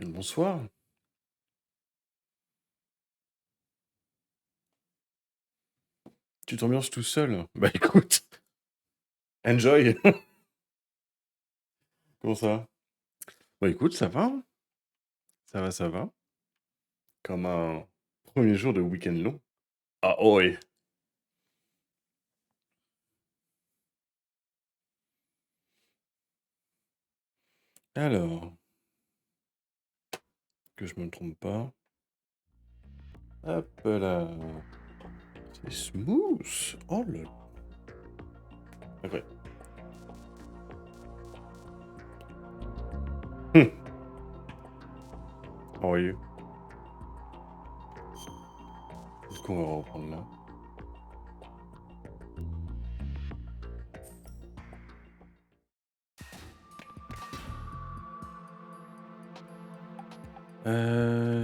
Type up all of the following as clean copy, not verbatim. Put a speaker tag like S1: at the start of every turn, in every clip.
S1: Bonsoir. Tu t'ambiances tout seul? Bah écoute, enjoy. Comment ça va? Bah écoute, ça va, hein. Ça va, ça va. Comme un premier jour de week-end long. Ah ouais. Alors, que je me trompe pas. Hop là. C'est smooth. Oh là là. Incroyable. How are you? Est-ce qu'on va reprendre là?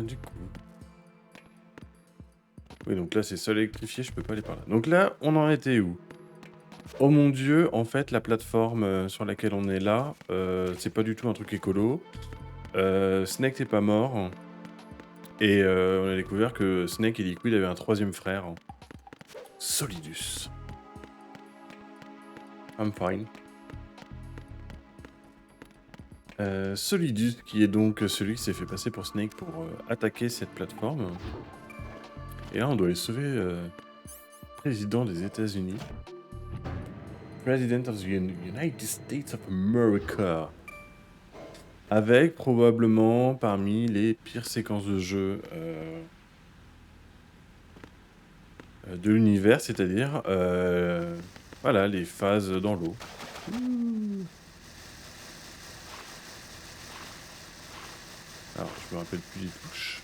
S1: Du coup. Oui, donc là c'est sol électrifié, je peux pas aller par là. Donc là, on en était où? Oh mon Dieu, en fait, la plateforme sur laquelle on est là, c'est pas du tout un truc écolo. Snake n'est pas mort. Et on a découvert que Snake et Liquid avaient un troisième frère. Solidus. I'm fine. Solidus, qui est donc celui qui s'est fait passer pour Snake pour attaquer cette plateforme. Et là, on doit aller sauver le président des États-Unis. President of the United States of America. Avec probablement parmi les pires séquences de jeu de l'univers, c'est-à-dire voilà, les phases dans l'eau. Alors, je me rappelle plus des touches.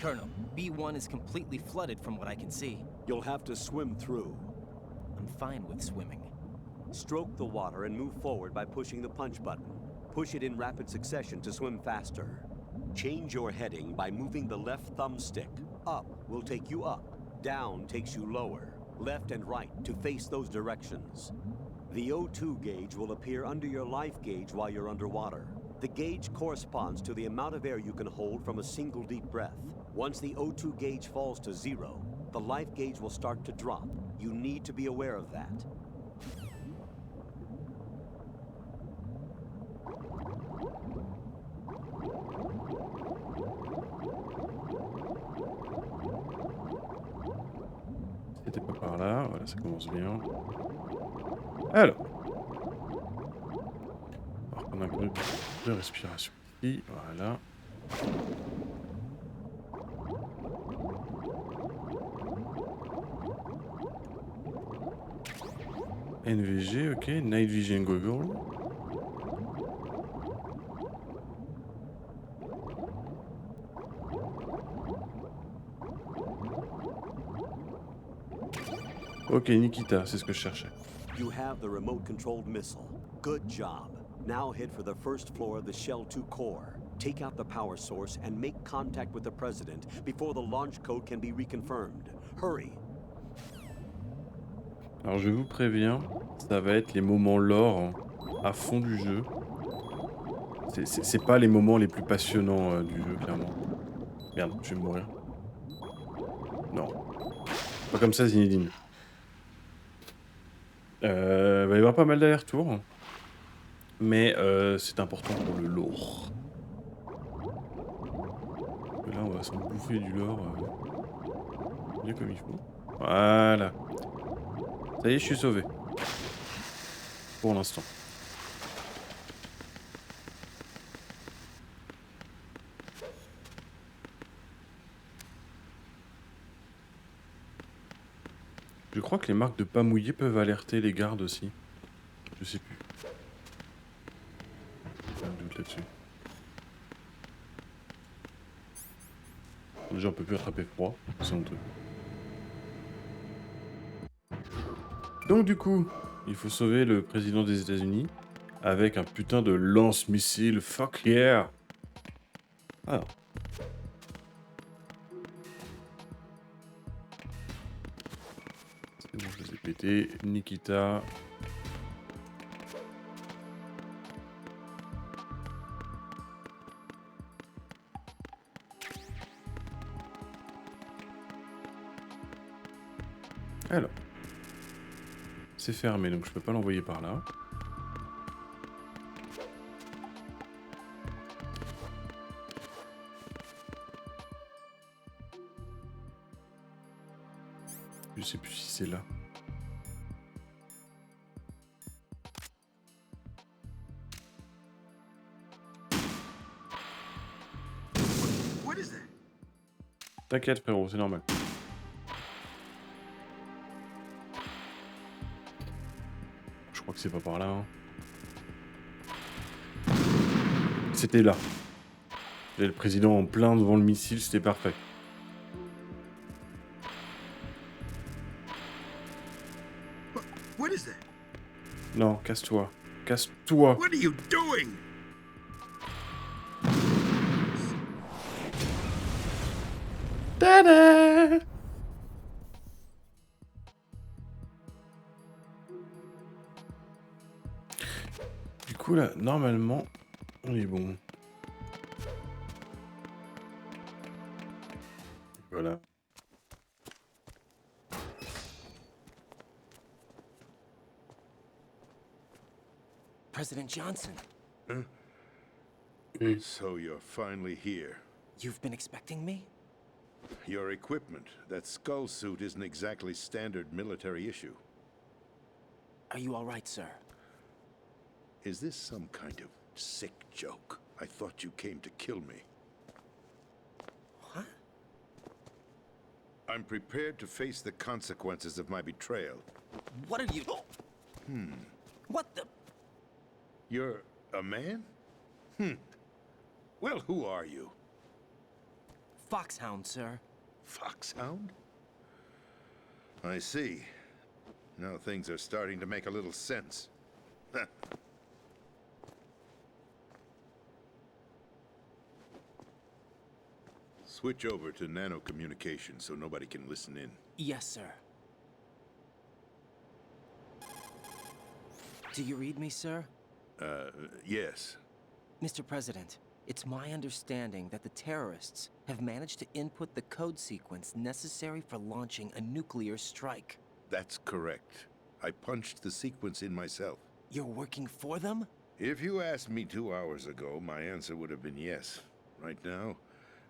S2: Colonel, B1 is completely flooded from what I can see.
S3: You'll have to swim through.
S2: I'm fine with swimming.
S3: Stroke the water and move forward by pushing the punch button. Push it in rapid succession to swim faster. Change your heading by moving the left thumbstick. Up will take you up. Down takes you lower. Left and right to face those directions. The O2 gauge will appear under your life gauge while you're underwater. The gauge corresponds to the amount of air you can hold from a single deep breath. Once the O2 gauge falls to zero, the life gauge will start to drop. You need to be aware of that.
S1: C'était pas par là, voilà, ça commence bien. Alors, on va reprendre un peu de respiration ici, voilà. NVG, ok, Night Vision Goggle. Ok, Nikita, c'est ce que je cherchais.
S3: You have the remote-controlled missile. Good job. Now head for the first floor of the Shell 2 core. Take out the power source and make contact with the President before the launch code can be reconfirmed. Hurry.
S1: Alors je vous préviens, ça va être les moments lore à fond du jeu. C'est pas les moments les plus passionnants du jeu, clairement. Merde, je vais mourir. Non. Pas comme ça, Zinedine. Va y avoir pas mal d'allers-retours. Mais c'est important pour le lore. Là, on va s'en bouffer du lore bien comme il faut. Voilà. Ça y est, je suis sauvé. Pour l'instant. Je crois que les marques de pas mouillé peuvent alerter les gardes aussi. Je sais plus. J'ai un doute là-dessus. Déjà, on peut plus attraper froid. C'est honteux. Donc, du coup, il faut sauver le président des États-Unis avec un putain de lance-missile. Fuck yeah! Ah. C'est bon, je les ai pétés. Nikita. Alors, c'est fermé, donc je peux pas l'envoyer par là. Je sais plus si c'est là.
S4: What is that?
S1: T'inquiète frérot, c'est normal. Je crois que c'est pas par là. Hein. C'était là. Il y a le président en plein devant le missile, c'était parfait.
S4: What is that?
S1: Non, casse-toi. Casse-toi.
S4: What are you doing?
S1: Tada! Du coup là, normalement, on est bon. Voilà.
S2: President Johnson,
S5: So you're finally here.
S2: you've been expecting me?
S5: Your equipment, that skull suit isn't exactly standard military issue.
S2: Are you all right, sir?
S5: Is this some kind of sick joke? I thought you came to kill me.
S2: What?
S5: I'm prepared to face the consequences of my betrayal.
S2: What are you... What the...
S5: You're a man? Well, who are you?
S2: Foxhound, sir.
S5: Foxhound? I see. Now things are starting to make a little sense. Switch over to nano communication so nobody can listen in.
S2: Yes, sir. Do you read me, sir?
S5: Yes.
S2: Mr. President, it's my understanding that the terrorists have managed to input the code sequence necessary for launching a nuclear strike.
S5: That's correct. I punched the sequence in myself.
S2: You're working for them?
S5: If you asked me 2 hours ago, my answer would have been yes. Right now,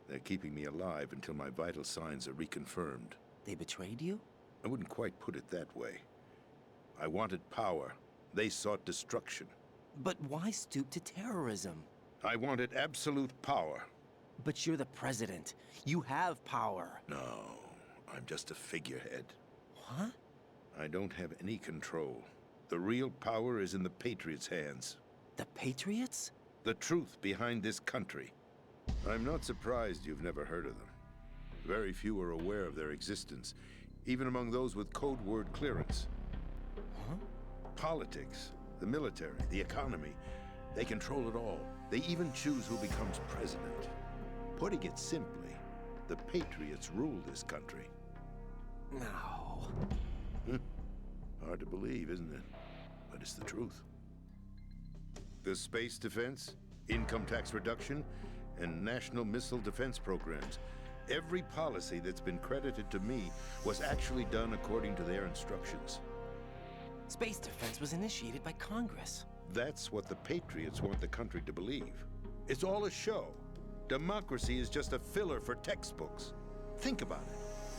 S5: they're keeping me alive until my vital signs are reconfirmed.
S2: They betrayed you?
S5: I wouldn't quite put it that way. I wanted power. They sought destruction.
S2: But why stoop to terrorism?
S5: I wanted absolute power.
S2: But you're the president. You have power.
S5: No, I'm just a figurehead.
S2: What?
S5: I don't have any control. The real power is in the Patriots' hands.
S2: The Patriots?
S5: The truth behind this country. I'm not surprised you've never heard of them. Very few are aware of their existence, even among those with code word clearance.
S2: Huh?
S5: Politics, the military, the economy, they control it all. They even choose who becomes president. Putting it simply, the Patriots rule this country.
S2: No.
S5: Hard to believe, isn't it? But it's the truth. The space defense, income tax reduction, and national missile defense programs. Every policy that's been credited to me was actually done according to their instructions.
S2: Space defense was initiated by Congress.
S5: That's what the Patriots want the country to believe. It's all a show. Democracy is just a filler for textbooks. Think about it.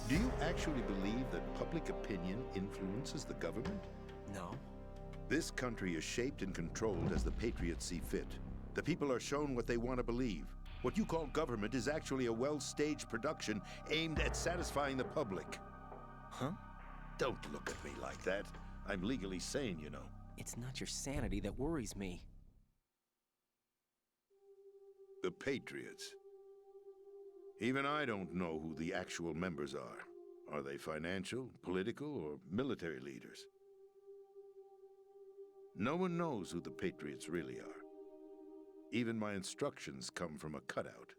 S5: Do you actually believe that public opinion influences the government?
S2: No.
S5: This country is shaped and controlled as the Patriots see fit. The people are shown what they want to believe. What you call government is actually a well-staged production aimed at satisfying the public.
S2: Huh?
S5: Don't look at me like that. I'm legally sane, you know.
S2: It's not your sanity that worries me.
S5: The Patriots. Even I don't know who the actual members are. Are they financial, political, or military leaders? No one knows who the Patriots really are. Even my instructions come from a cutout.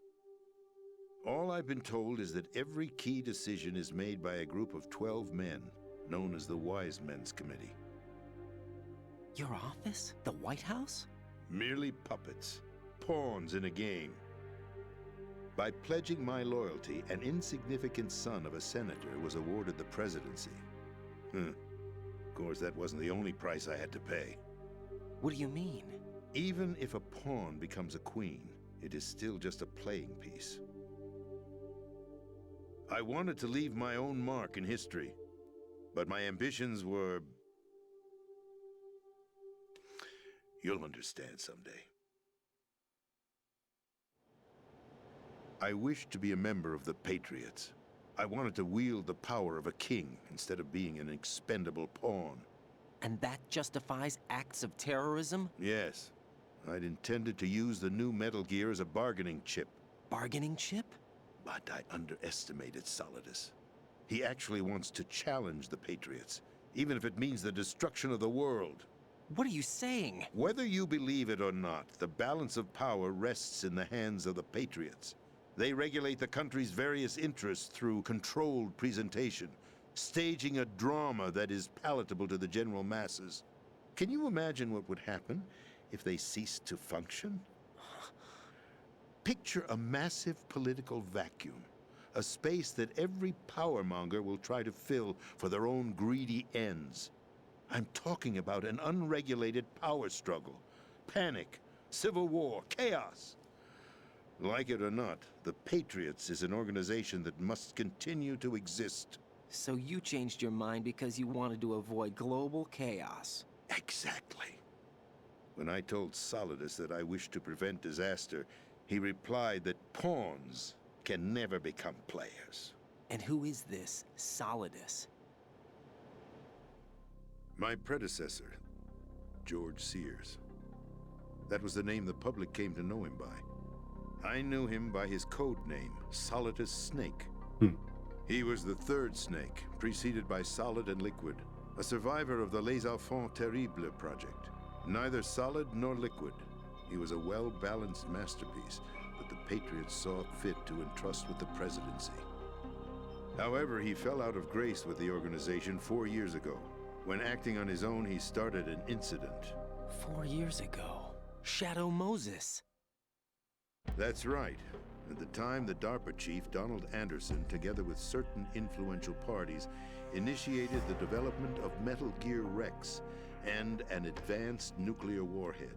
S5: All I've been told is that every key decision is made by a group of 12 men, known as the Wise Men's Committee.
S2: Your office? The White House?
S5: Merely puppets, pawns in a game. By pledging my loyalty, an insignificant son of a senator was awarded the presidency. Of course, that wasn't the only price I had to pay.
S2: What do you mean?
S5: Even if a pawn becomes a queen, it is still just a playing piece. I wanted to leave my own mark in history, but my ambitions were... You'll understand someday. I wished to be a member of the Patriots. I wanted to wield the power of a king instead of being an expendable pawn.
S2: And that justifies acts of terrorism?
S5: Yes, I'd intended to use the new Metal Gear as a bargaining chip.
S2: Bargaining chip?
S5: But I underestimated Solidus. He actually wants to challenge the Patriots, even if it means the destruction of the world.
S2: What are you saying?
S5: Whether you believe it or not, the balance of power rests in the hands of the Patriots. They regulate the country's various interests through controlled presentation, staging a drama that is palatable to the general masses. Can you imagine what would happen if they ceased to function? Picture a massive political vacuum, a space that every powermonger will try to fill for their own greedy ends. I'm talking about an unregulated power struggle, panic, civil war, chaos. Like it or not, the Patriots is an organization that must continue to exist.
S2: So you changed your mind because you wanted to avoid global chaos.
S5: Exactly. When I told Solidus that I wished to prevent disaster, he replied that pawns can never become players.
S2: And who is this Solidus?
S5: My predecessor, George Sears. That was the name the public came to know him by. I knew him by his code name, Solidus Snake. He was the third Snake, preceded by Solid and Liquid, a survivor of the Les Enfants Terribles project. Neither solid nor liquid. He was a well-balanced masterpiece that the Patriots saw fit to entrust with the presidency. However, he fell out of grace with the organization 4 years ago. When acting on his own, he started an incident.
S2: 4 years ago. Shadow Moses.
S5: That's right. At the time, the DARPA chief, Donald Anderson, together with certain influential parties, initiated the development of Metal Gear Rex and an advanced nuclear warhead.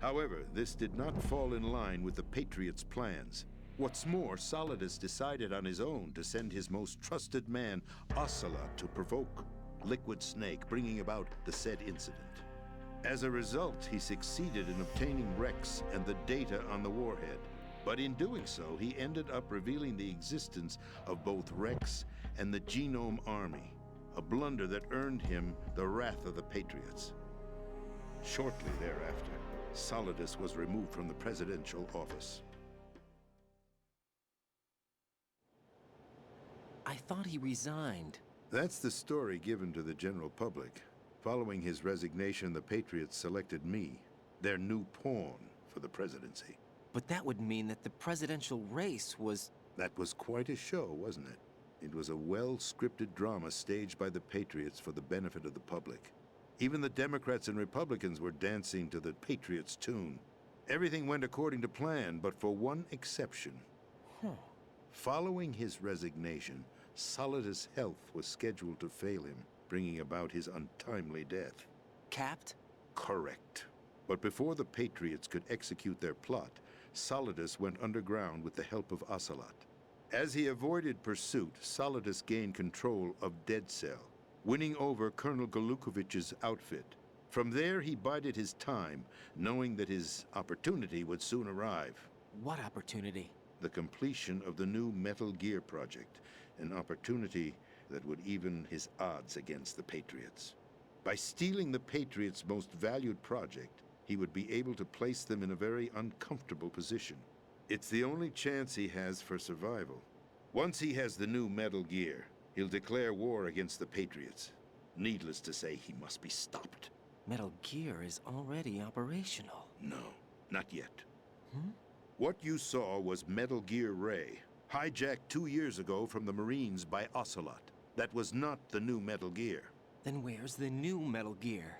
S5: However, this did not fall in line with the Patriots' plans. What's more, Solidus decided on his own to send his most trusted man, Ocelot, to provoke Liquid Snake, bringing about the said incident. As a result, he succeeded in obtaining Rex and the data on the warhead. But in doing so, he ended up revealing the existence of both Rex and the Genome Army, a blunder that earned him the wrath of the Patriots. Shortly thereafter, Solidus was removed from the presidential office.
S2: I thought he resigned.
S5: That's the story given to the general public. Following his resignation, the Patriots selected me, their new pawn, for the presidency.
S2: But that would mean that the presidential race was...
S5: That was quite a show, wasn't it? It was a well-scripted drama staged by the Patriots for the benefit of the public. Even the Democrats and Republicans were dancing to the Patriots' tune. Everything went according to plan, but for one exception. Following his resignation, Solidus' health was scheduled to fail him, bringing about his untimely death.
S2: Capped?
S5: Correct. But before the Patriots could execute their plot, Solidus went underground with the help of Ocelot. As he avoided pursuit, Solidus gained control of Dead Cell, winning over Colonel Golukovich's outfit. From there, he bided his time, knowing that his opportunity would soon arrive.
S2: What opportunity?
S5: The completion of the new Metal Gear project, an opportunity that would even his odds against the Patriots. By stealing the Patriots' most valued project, he would be able to place them in a very uncomfortable position. It's the only chance he has for survival. Once he has the new Metal Gear, he'll declare war against the Patriots. Needless to say, he must be stopped.
S2: Metal Gear is already operational.
S5: No, not yet. What you saw was Metal Gear Ray, hijacked 2 years ago from the Marines by Ocelot. That was not the new Metal Gear.
S2: Then where's the new Metal Gear?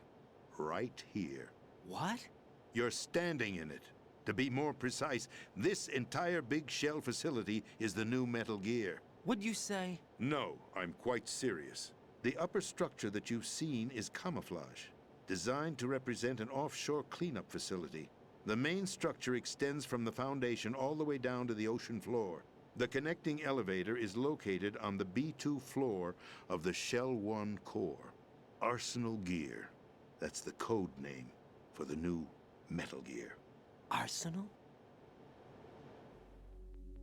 S5: Right here.
S2: What?
S5: You're standing in it. To be more precise, this entire big shell facility is the new Metal Gear.
S2: What'd you say?
S5: No, I'm quite serious. The upper structure that you've seen is camouflage, designed to represent an offshore cleanup facility. The main structure extends from the foundation all the way down to the ocean floor. The connecting elevator is located on the B2 floor of the Shell 1 core. Arsenal Gear. That's the code name for the new Metal Gear.
S2: Arsenal?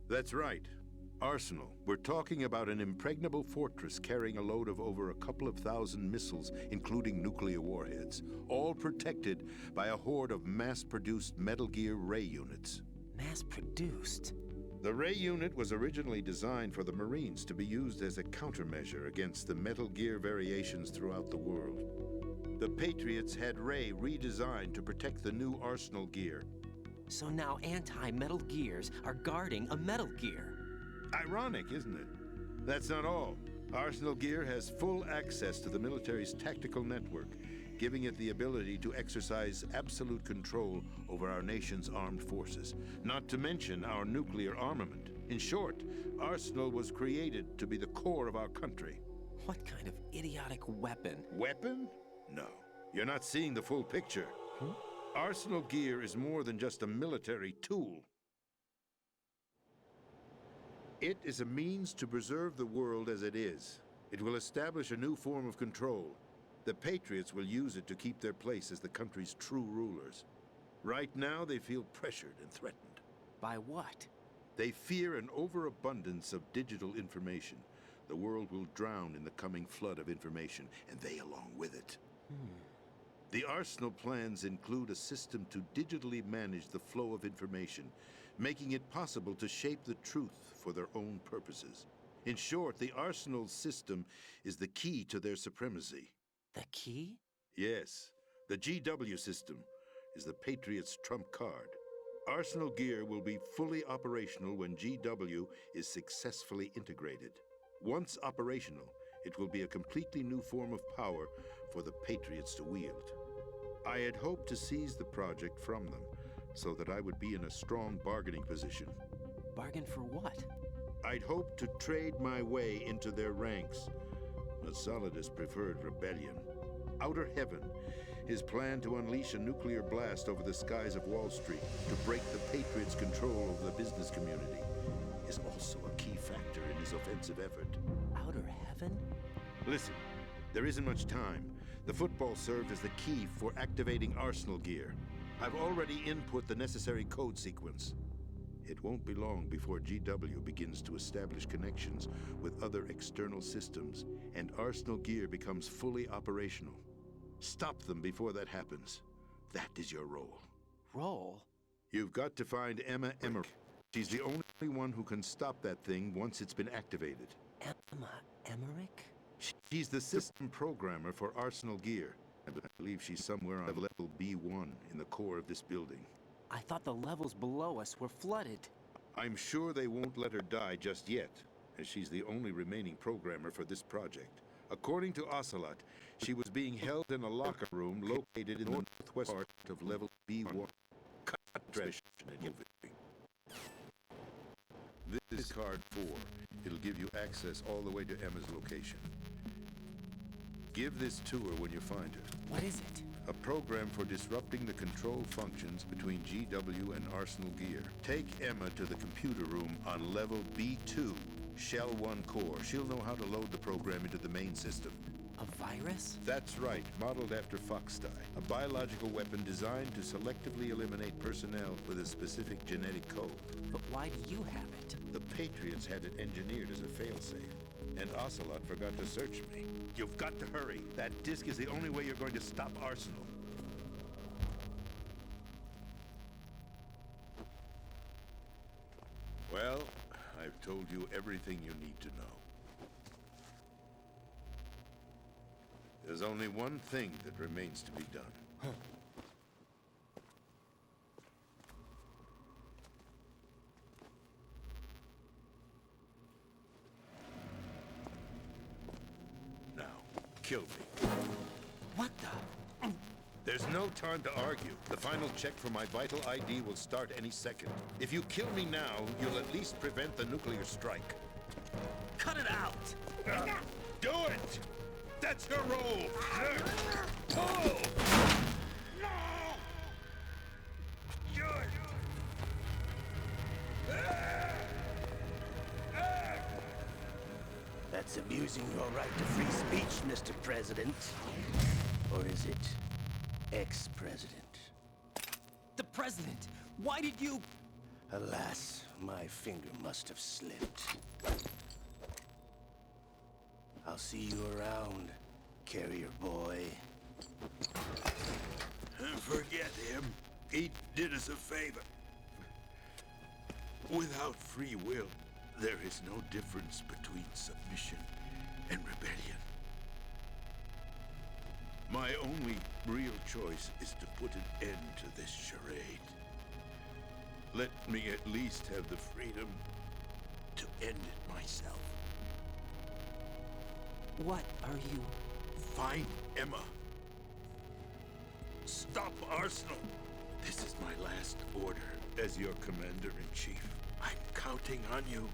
S5: That's right. Arsenal. We're talking about an impregnable fortress carrying a load of over a couple of thousand missiles, including nuclear warheads, all protected by a horde of mass-produced Metal Gear Ray units.
S2: Mass-produced?
S5: The Ray unit was originally designed for the Marines to be used as a countermeasure against the Metal Gear variations throughout the world. The Patriots had Ray redesigned to protect the new Arsenal Gear.
S2: So now anti-Metal Gears are guarding a Metal Gear.
S5: Ironic, isn't it? That's not all. Arsenal Gear has full access to the military's tactical network, giving it the ability to exercise absolute control over our nation's armed forces, not to mention our nuclear armament. In short, Arsenal was created to be the core of our country.
S2: What kind of idiotic weapon?
S5: Weapon? No. You're not seeing the full picture. Arsenal Gear is more than just a military tool. It is a means to preserve the world as it is. It will establish a new form of control. The Patriots will use it to keep their place as the country's true rulers. Right now, they feel pressured and threatened.
S2: By what?
S5: They fear an overabundance of digital information. The world will drown in the coming flood of information, and they along with it. The Arsenal plans include a system to digitally manage the flow of information, making it possible to shape the truth for their own purposes. In short, the Arsenal system is the key to their supremacy.
S2: The key?
S5: Yes, the GW system is the Patriots' trump card. Arsenal Gear will be fully operational when GW is successfully integrated. Once operational, it will be a completely new form of power for the Patriots to wield. I had hoped to seize the project from them, so that I would be in a strong bargaining position.
S2: Bargain for what?
S5: I'd hoped to trade my way into their ranks, but Solidus preferred rebellion. Outer Heaven, his plan to unleash a nuclear blast over the skies of Wall Street to break the Patriots' control over the business community, is also a key factor in his offensive effort.
S2: Outer Heaven?
S5: Listen, there isn't much time. The football served as the key for activating Arsenal Gear. I've already input the necessary code sequence. It won't be long before GW begins to establish connections with other external systems, and Arsenal Gear becomes fully operational. Stop them before that happens. That is your role.
S2: Role?
S5: You've got to find Emma Emmerich. She's the only one who can stop that thing once it's been activated.
S2: Emma Emmerich?
S5: She's the system programmer for Arsenal Gear. I believe she's somewhere on level B1 in the core of this building.
S2: I thought the levels below us were flooded.
S5: I'm sure they won't let her die just yet, as she's the only remaining programmer for this project. According to Ocelot, she was being held in a locker room located in the northwest part of level B1. Cut transmission and moving. This is card 4. It'll give you access all the way to Emma's location. Give this to her when you find her.
S2: What is it?
S5: A program for disrupting the control functions between GW and Arsenal Gear. Take Emma to the computer room on level B2, Shell 1 core. She'll know how to load the program into the main system.
S2: A virus?
S5: That's right, modeled after Foxdie, a biological weapon designed to selectively eliminate personnel with a specific genetic code.
S2: But why do you have it?
S5: The Patriots had it engineered as a failsafe, and Ocelot forgot to search me. You've got to hurry. That disk is the only way you're going to stop Arsenal. Well, I've told you everything you need to know. There's only one thing that remains to be done. Now, kill me.
S2: What the?
S5: There's no time to argue. The final check for my vital ID will start any second. If you kill me now, you'll at least prevent the nuclear strike.
S2: Cut it out!
S5: Do it!
S4: That's her role! Pull! No! Good!
S6: That's abusing your right to free speech, Mr. President. Or is it ex-president?
S2: The president! Why did you...
S6: Alas, my finger must have slipped. I'll see you around, carrier boy.
S4: Forget him. He did us a favor. Without free will, there is no difference between submission and rebellion. My only real choice is to put an end to this charade. Let me at least have the freedom to end it myself.
S2: What are you...
S4: Find Emma. Stop Arsenal. This is my last order as your commander-in-chief. I'm counting on you.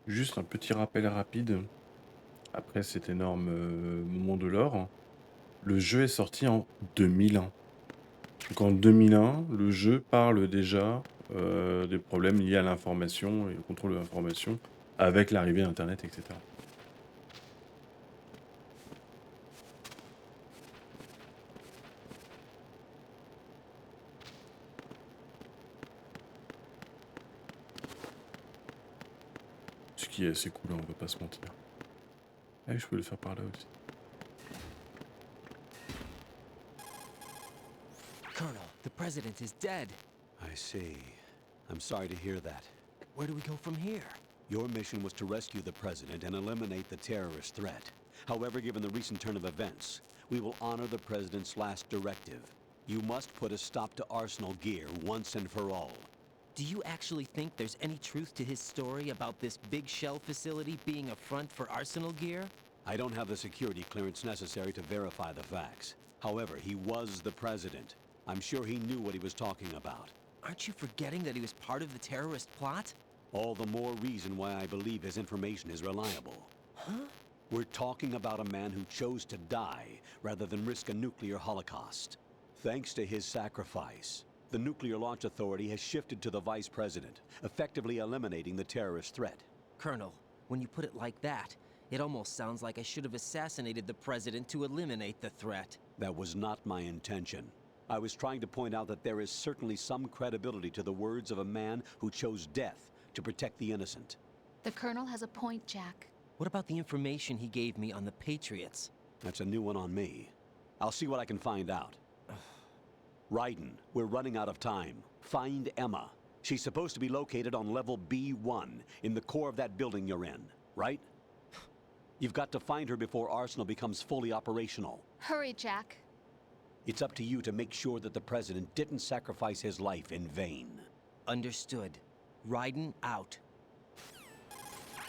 S1: Juste un petit rappel rapide, après cet énorme moment de l'or. Le jeu est sorti en 2001. Donc en 2001, le jeu parle déjà des problèmes liés à l'information et au contrôle de l'information avec l'arrivée d'Internet, etc. Ce qui est assez cool, hein, on va pas se mentir. Ah, je peux le faire par là aussi.
S2: Colonel, the president is dead.
S3: I see. I'm sorry to hear that.
S2: Where do we go from here?
S3: Your mission was to rescue the president and eliminate the terrorist threat. However, given the recent turn of events, we will honor the president's last directive. You must put a stop to Arsenal Gear once and for all.
S2: Do you actually think there's any truth to his story about this big shell facility being a front for Arsenal Gear?
S3: I don't have the security clearance necessary to verify the facts. However, he was the president. I'm sure he knew what he was talking about.
S2: Aren't you forgetting that he was part of the terrorist plot?
S3: All the more reason why I believe his information is reliable.
S2: Huh?
S3: We're talking about a man who chose to die rather than risk a nuclear holocaust. Thanks to his sacrifice, the Nuclear Launch Authority has shifted to the vice president, effectively eliminating the terrorist threat.
S2: Colonel, when you put it like that, it almost sounds like I should have assassinated the president to eliminate the threat.
S3: That was not my intention. I was trying to point out that there is certainly some credibility to the words of a man who chose death to protect the innocent.
S7: The Colonel has a point, Jack.
S2: What about the information he gave me on the Patriots?
S3: That's a new one on me. I'll see what I can find out. Raiden, we're running out of time. Find Emma. She's supposed to be located on level B1, in the core of that building you're in, right? You've got to find her before Arsenal becomes fully operational.
S7: Hurry, Jack.
S3: It's up to you to make sure that the president didn't sacrifice his life in vain.
S2: Understood. Raiden out.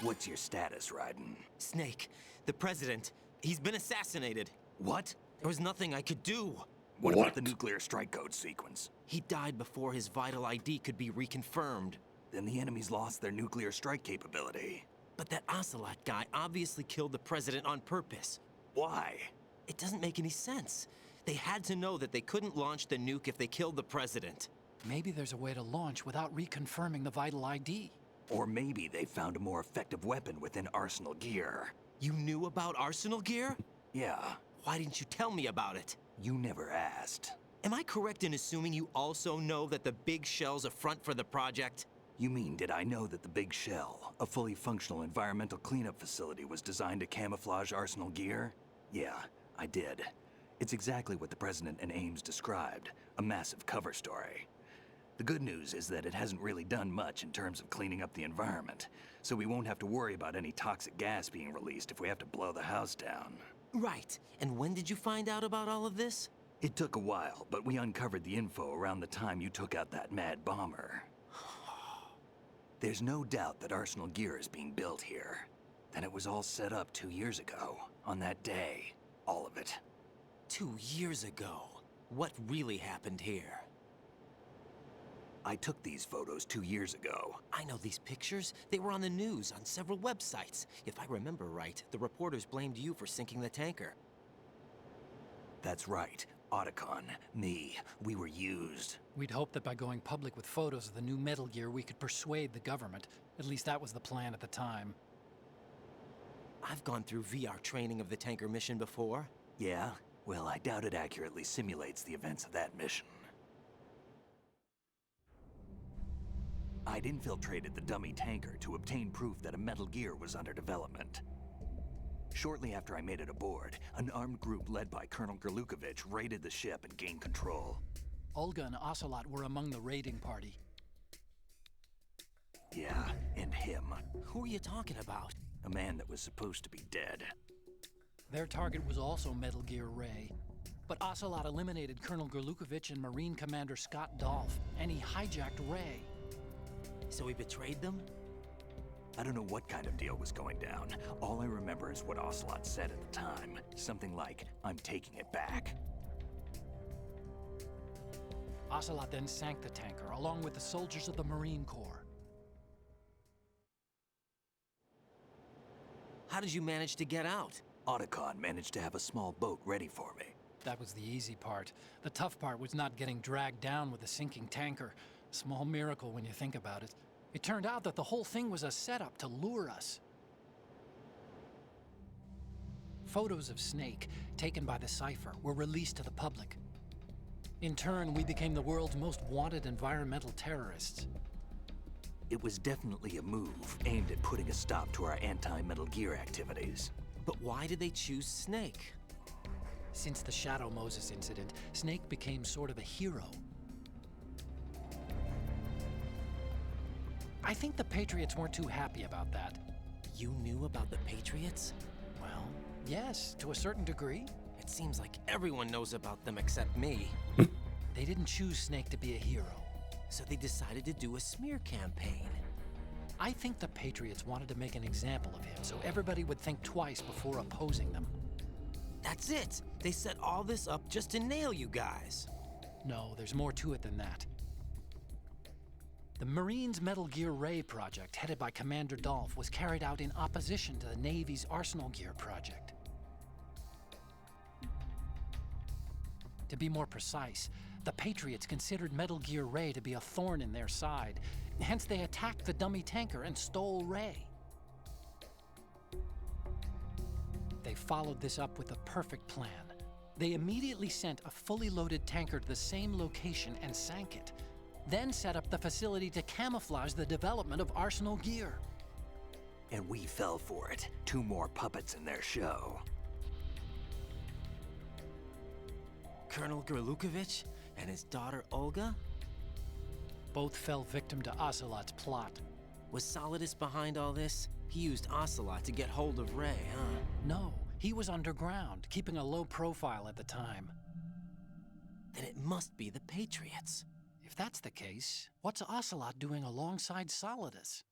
S6: What's your status, Raiden?
S2: Snake, the president, he's been assassinated.
S6: What?
S2: There was nothing I could do.
S6: What about the nuclear strike code sequence?
S2: He died before his vital ID could be reconfirmed.
S6: Then the enemy's lost their nuclear strike capability.
S2: But that Ocelot guy obviously killed the president on purpose.
S6: Why?
S2: It doesn't make any sense. They had to know that they couldn't launch the nuke if they killed the president.
S8: Maybe there's a way to launch without reconfirming the vital ID.
S6: Or maybe they found a more effective weapon within Arsenal Gear.
S2: You knew about Arsenal Gear?
S6: Yeah,
S2: Why didn't you tell me about it?
S6: you never asked.
S2: Am I correct in assuming you also know that the Big Shell's a front for the project?
S6: You mean, did I know that the Big Shell, a fully functional environmental cleanup facility, was designed to camouflage Arsenal Gear? Yeah, I did. It's exactly what the President and Ames described, a massive cover story. The good news is that it hasn't really done much in terms of cleaning up the environment, so we won't have to worry about any toxic gas being released if we have to blow the house down.
S2: Right. And when did you find out about all of this?
S6: It took a while, but we uncovered the info around the time you took out that mad bomber. There's no doubt that Arsenal Gear is being built here. Then it was all set up 2 years ago, on that day. All of it.
S2: 2 years ago. What really happened here?
S6: I took these photos 2 years ago.
S2: I know these pictures. They were on the news on several websites. If I remember right, the reporters blamed you for sinking the tanker.
S6: That's right. Otacon, me, we were used.
S8: We'd hoped that by going public with photos of the new Metal Gear, we could persuade the government. At least that was the plan at the time.
S2: I've gone through VR training of the tanker mission before.
S6: Yeah? Well, I doubt it accurately simulates the events of that mission. I'd infiltrated the dummy tanker to obtain proof that a Metal Gear was under development. Shortly after I made it aboard, an armed group led by Colonel Gerlukovich raided the ship and gained control.
S8: Olga and Ocelot were among the raiding party.
S6: Yeah, and him.
S2: Who are you talking about?
S6: A man that was supposed to be dead.
S8: Their target was also Metal Gear Ray. But Ocelot eliminated Colonel Gerlukovich and Marine Commander Scott Dolph, and he hijacked Ray.
S2: So he betrayed them?
S6: I don't know what kind of deal was going down. All I remember is what Ocelot said at the time. Something like, "I'm taking it back."
S8: Ocelot then sank the tanker, along with the soldiers of the Marine Corps.
S2: How did you manage to get out?
S6: Otacon managed to have a small boat ready for me.
S8: That was the easy part. The tough part was not getting dragged down with a sinking tanker. Small miracle when you think about it. It turned out that the whole thing was a setup to lure us. Photos of Snake, taken by the Cypher, were released to the public. In turn, we became the world's most wanted environmental terrorists.
S6: It was definitely a move aimed at putting a stop to our anti-Metal Gear activities.
S2: But why did they choose Snake?
S8: Since the Shadow Moses incident, Snake became sort of a hero. I think the Patriots weren't too happy about that.
S2: You knew about the Patriots?
S8: Well, yes, to a certain degree.
S2: It seems like everyone knows about them except me.
S8: They didn't choose Snake to be a hero.
S2: So they decided to do a smear campaign.
S8: I think the Patriots wanted to make an example of him so everybody would think twice before opposing them.
S2: That's it! They set all this up just to nail you guys.
S8: No, there's more to it than that. The Marines' Metal Gear Ray project, headed by Commander Dolph, was carried out in opposition to the Navy's Arsenal Gear project. To be more precise, the Patriots considered Metal Gear Ray to be a thorn in their side. Hence, they attacked the dummy tanker and stole Ray. They followed this up with a perfect plan. They immediately sent a fully loaded tanker to the same location and sank it. Then set up the facility to camouflage the development of Arsenal Gear.
S6: And we fell for it. 2 more puppets in their show.
S2: Colonel Gerlukovich and his daughter Olga?
S8: Both fell victim to Ocelot's plot.
S2: Was Solidus behind all this? He used Ocelot to get hold of Ray, huh?
S8: No, he was underground, keeping a low profile at the time.
S2: Then it must be the Patriots.
S8: If that's the case, what's Ocelot doing alongside Solidus?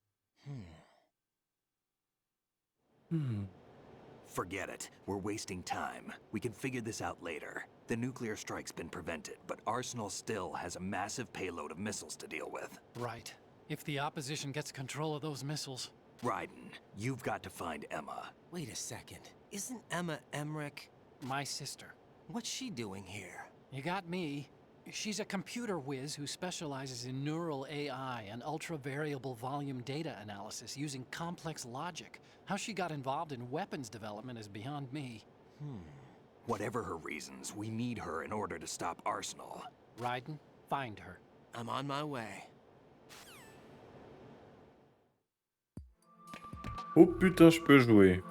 S6: Forget it. We're wasting time. We can figure this out later. The nuclear strike's been prevented, but Arsenal still has a massive payload of missiles to deal with.
S8: Right. If the opposition gets control of those missiles.
S6: Raiden, you've got to find Emma.
S2: Wait a second. Isn't Emma Emmerich?
S8: My sister.
S2: What's she doing here?
S8: You got me. She's a computer whiz who specializes in neural AI and ultra-variable volume data analysis using complex logic. How she got involved in weapons development is beyond me.
S6: Whatever her reasons, we need her in order to stop Arsenal.
S8: Raiden, find her.
S2: I'm on my way.
S1: Oh putain, je peux jouer.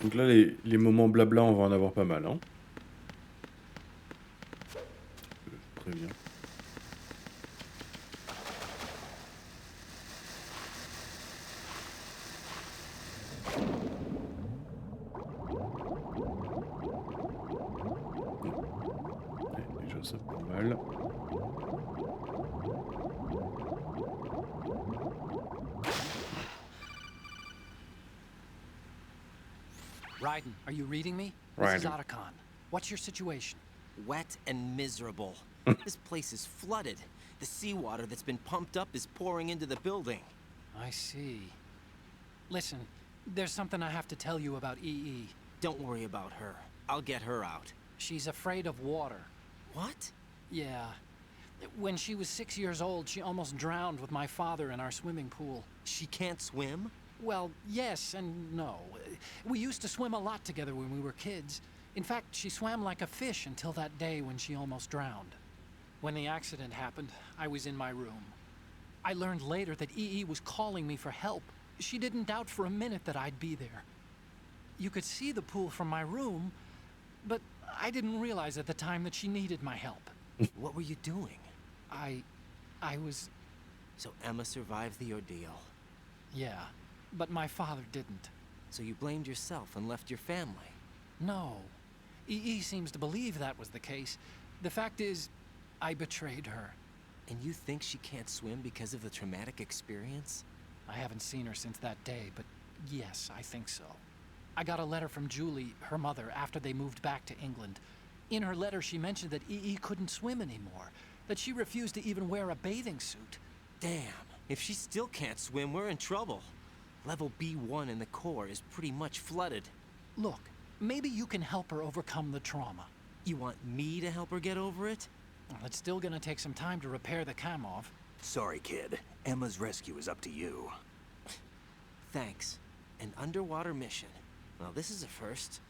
S1: Donc là, les moments blabla, on va en avoir pas mal, hein. Je préviens. mal.
S8: Raiden, are you reading me? This is
S1: Raiden.
S8: Otacon. What's your situation?
S2: Wet and miserable. This place is flooded. The seawater that's been pumped up is pouring into the building.
S8: I see. Listen, there's something I have to tell you about EE.
S2: Don't worry about her. I'll get her out.
S8: She's afraid of water.
S2: What?
S8: Yeah. When she was 6 years old, she almost drowned with my father in our swimming pool.
S2: She can't swim?
S8: Well, yes and no. We used to swim a lot together when we were kids. In fact, she swam like a fish until that day when she almost drowned. When the accident happened, I was in my room. I learned later that EE was calling me for help. She didn't doubt for a minute that I'd be there. You could see the pool from my room, but I didn't realize at the time that she needed my help.
S2: What were you doing?
S8: I was...
S2: So Emma survived the ordeal.
S8: Yeah, but my father didn't.
S2: So you blamed yourself and left your family.
S8: No. EE seems to believe that was the case. The fact is, I betrayed her.
S2: And you think she can't swim because of the traumatic experience?
S8: I haven't seen her since that day, but yes, I think so. I got a letter from Julie, her mother, after they moved back to England. In her letter, she mentioned that EE couldn't swim anymore, that she refused to even wear a bathing suit.
S2: Damn, if she still can't swim, we're in trouble. Level B1 in the core is pretty much flooded.
S8: Look, maybe you can help her overcome the trauma.
S2: You want me to help her get over it?
S8: Well, it's still gonna take some time to repair the Kamov.
S6: Sorry, kid. Emma's rescue is up to you.
S2: Thanks. An underwater mission. Well, this is a first.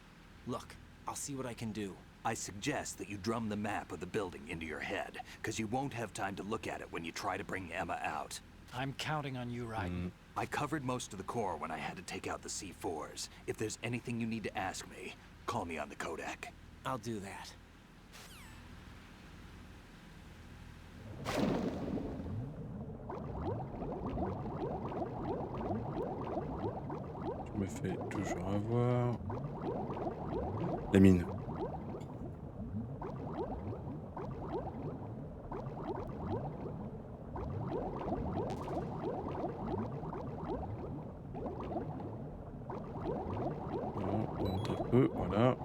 S2: Look, I'll see what I can do.
S6: I suggest that you drum the map of the building into your head, because you won't have time to look at it when you try to bring Emma out.
S8: I'm counting on you, Raiden.
S6: I covered most of the core when I had to take out the C4s. If there's anything you need to ask me, call me on the Kodak.
S2: I'll do that.
S1: Je me fais toujours avoir. La mine. On monte un peu, voilà.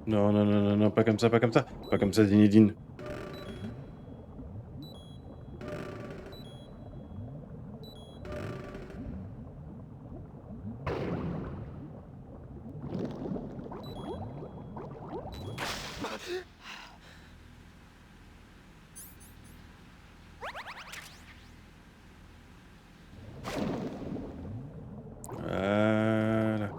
S1: Non, non, non, non, non, pas comme ça, pas comme ça. Pas comme ça, Zinedine. Voilà.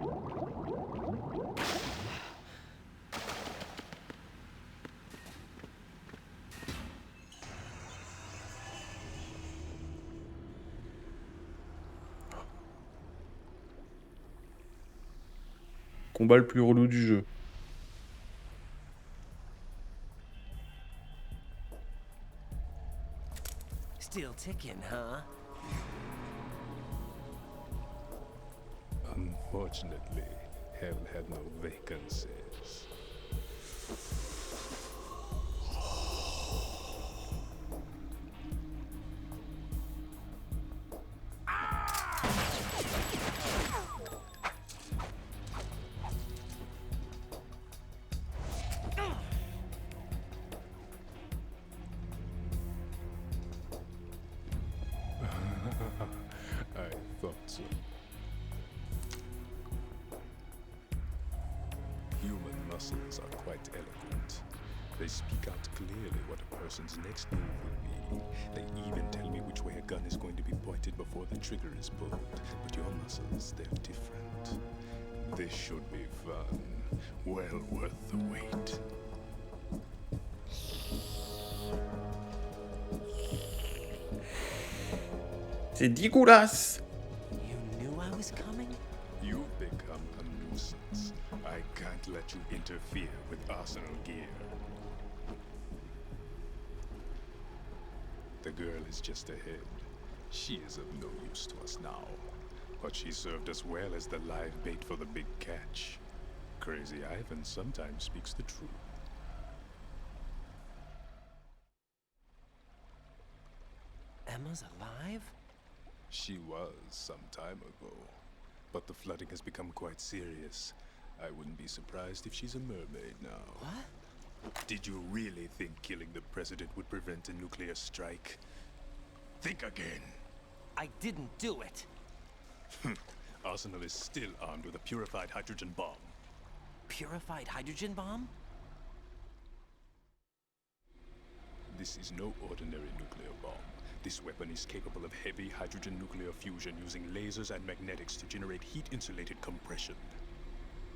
S1: Combat le plus relou du jeu.
S2: Still ticking, huh?
S9: Unfortunately, hell had no vacancies. muscles are quite eloquent. They speak out clearly what a person's next move will be. They even tell me which way a gun is going to be pointed before the trigger is pulled. But your muscles, they're different. This should be fun. Well worth the wait.
S1: C'est dégueulasse.
S2: You knew I was coming?
S9: You've become a nuisance. I can't let you interfere with Arsenal gear. The girl is just ahead. She is of no use to us now. But she served us well as the live bait for the big catch. Crazy Ivan sometimes speaks the truth.
S2: Emma's alive?
S9: She was some time ago. But the flooding has become quite serious. I wouldn't be surprised if she's a mermaid now.
S2: What?
S9: Did you really think killing the president would prevent a nuclear strike? Think again.
S2: I didn't do it.
S9: Arsenal is still armed with a purified hydrogen bomb.
S2: Purified hydrogen bomb?
S9: This is no ordinary nuclear bomb. This weapon is capable of heavy hydrogen nuclear fusion using lasers and magnetics to generate heat-insulated compression.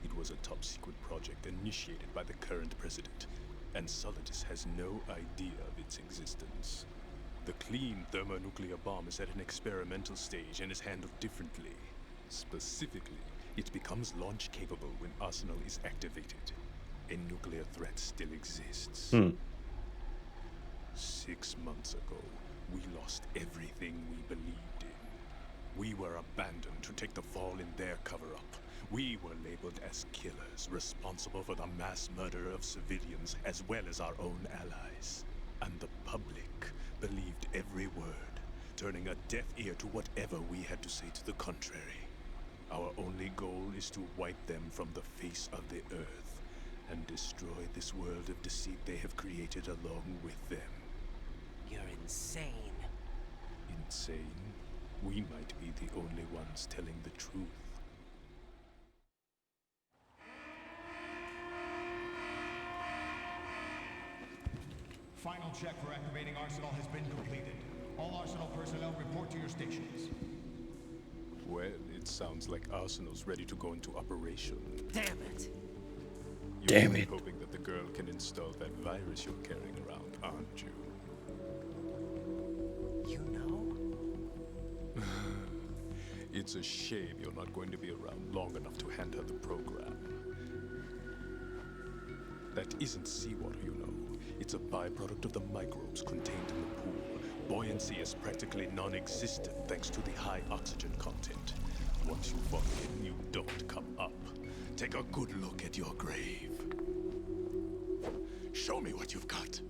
S9: It was a top-secret project initiated by the current president, and Solidus has no idea of its existence. The clean thermonuclear bomb is at an experimental stage and is handled differently. Specifically, it becomes launch-capable when Arsenal is activated. A nuclear threat still exists. 6 months ago, we lost everything we believed in. We were abandoned to take the fall in their cover-up. We were labeled as killers, responsible for the mass murder of civilians as well as our own allies. And the public believed every word, turning a deaf ear to whatever we had to say to the contrary. Our only goal is to wipe them from the face of the earth and destroy this world of deceit they have created along with them.
S2: You're insane.
S9: Insane? We might be the only ones telling the truth.
S10: Final check for activating Arsenal has been completed. All Arsenal personnel report to your stations.
S9: Well, it sounds like Arsenal's ready to go into operation.
S2: Damn it!
S1: Damn
S9: You're
S1: it.
S9: hoping that the girl can install that virus you're carrying around, aren't you?
S2: You know?
S9: It's a shame you're not going to be around long enough to hand her the program. That isn't seawater, you know. It's a byproduct of the microbes contained in the pool. Buoyancy is practically non-existent thanks to the high oxygen content. Once you fall in, you don't come up. Take a good look at your grave. Show me what you've got.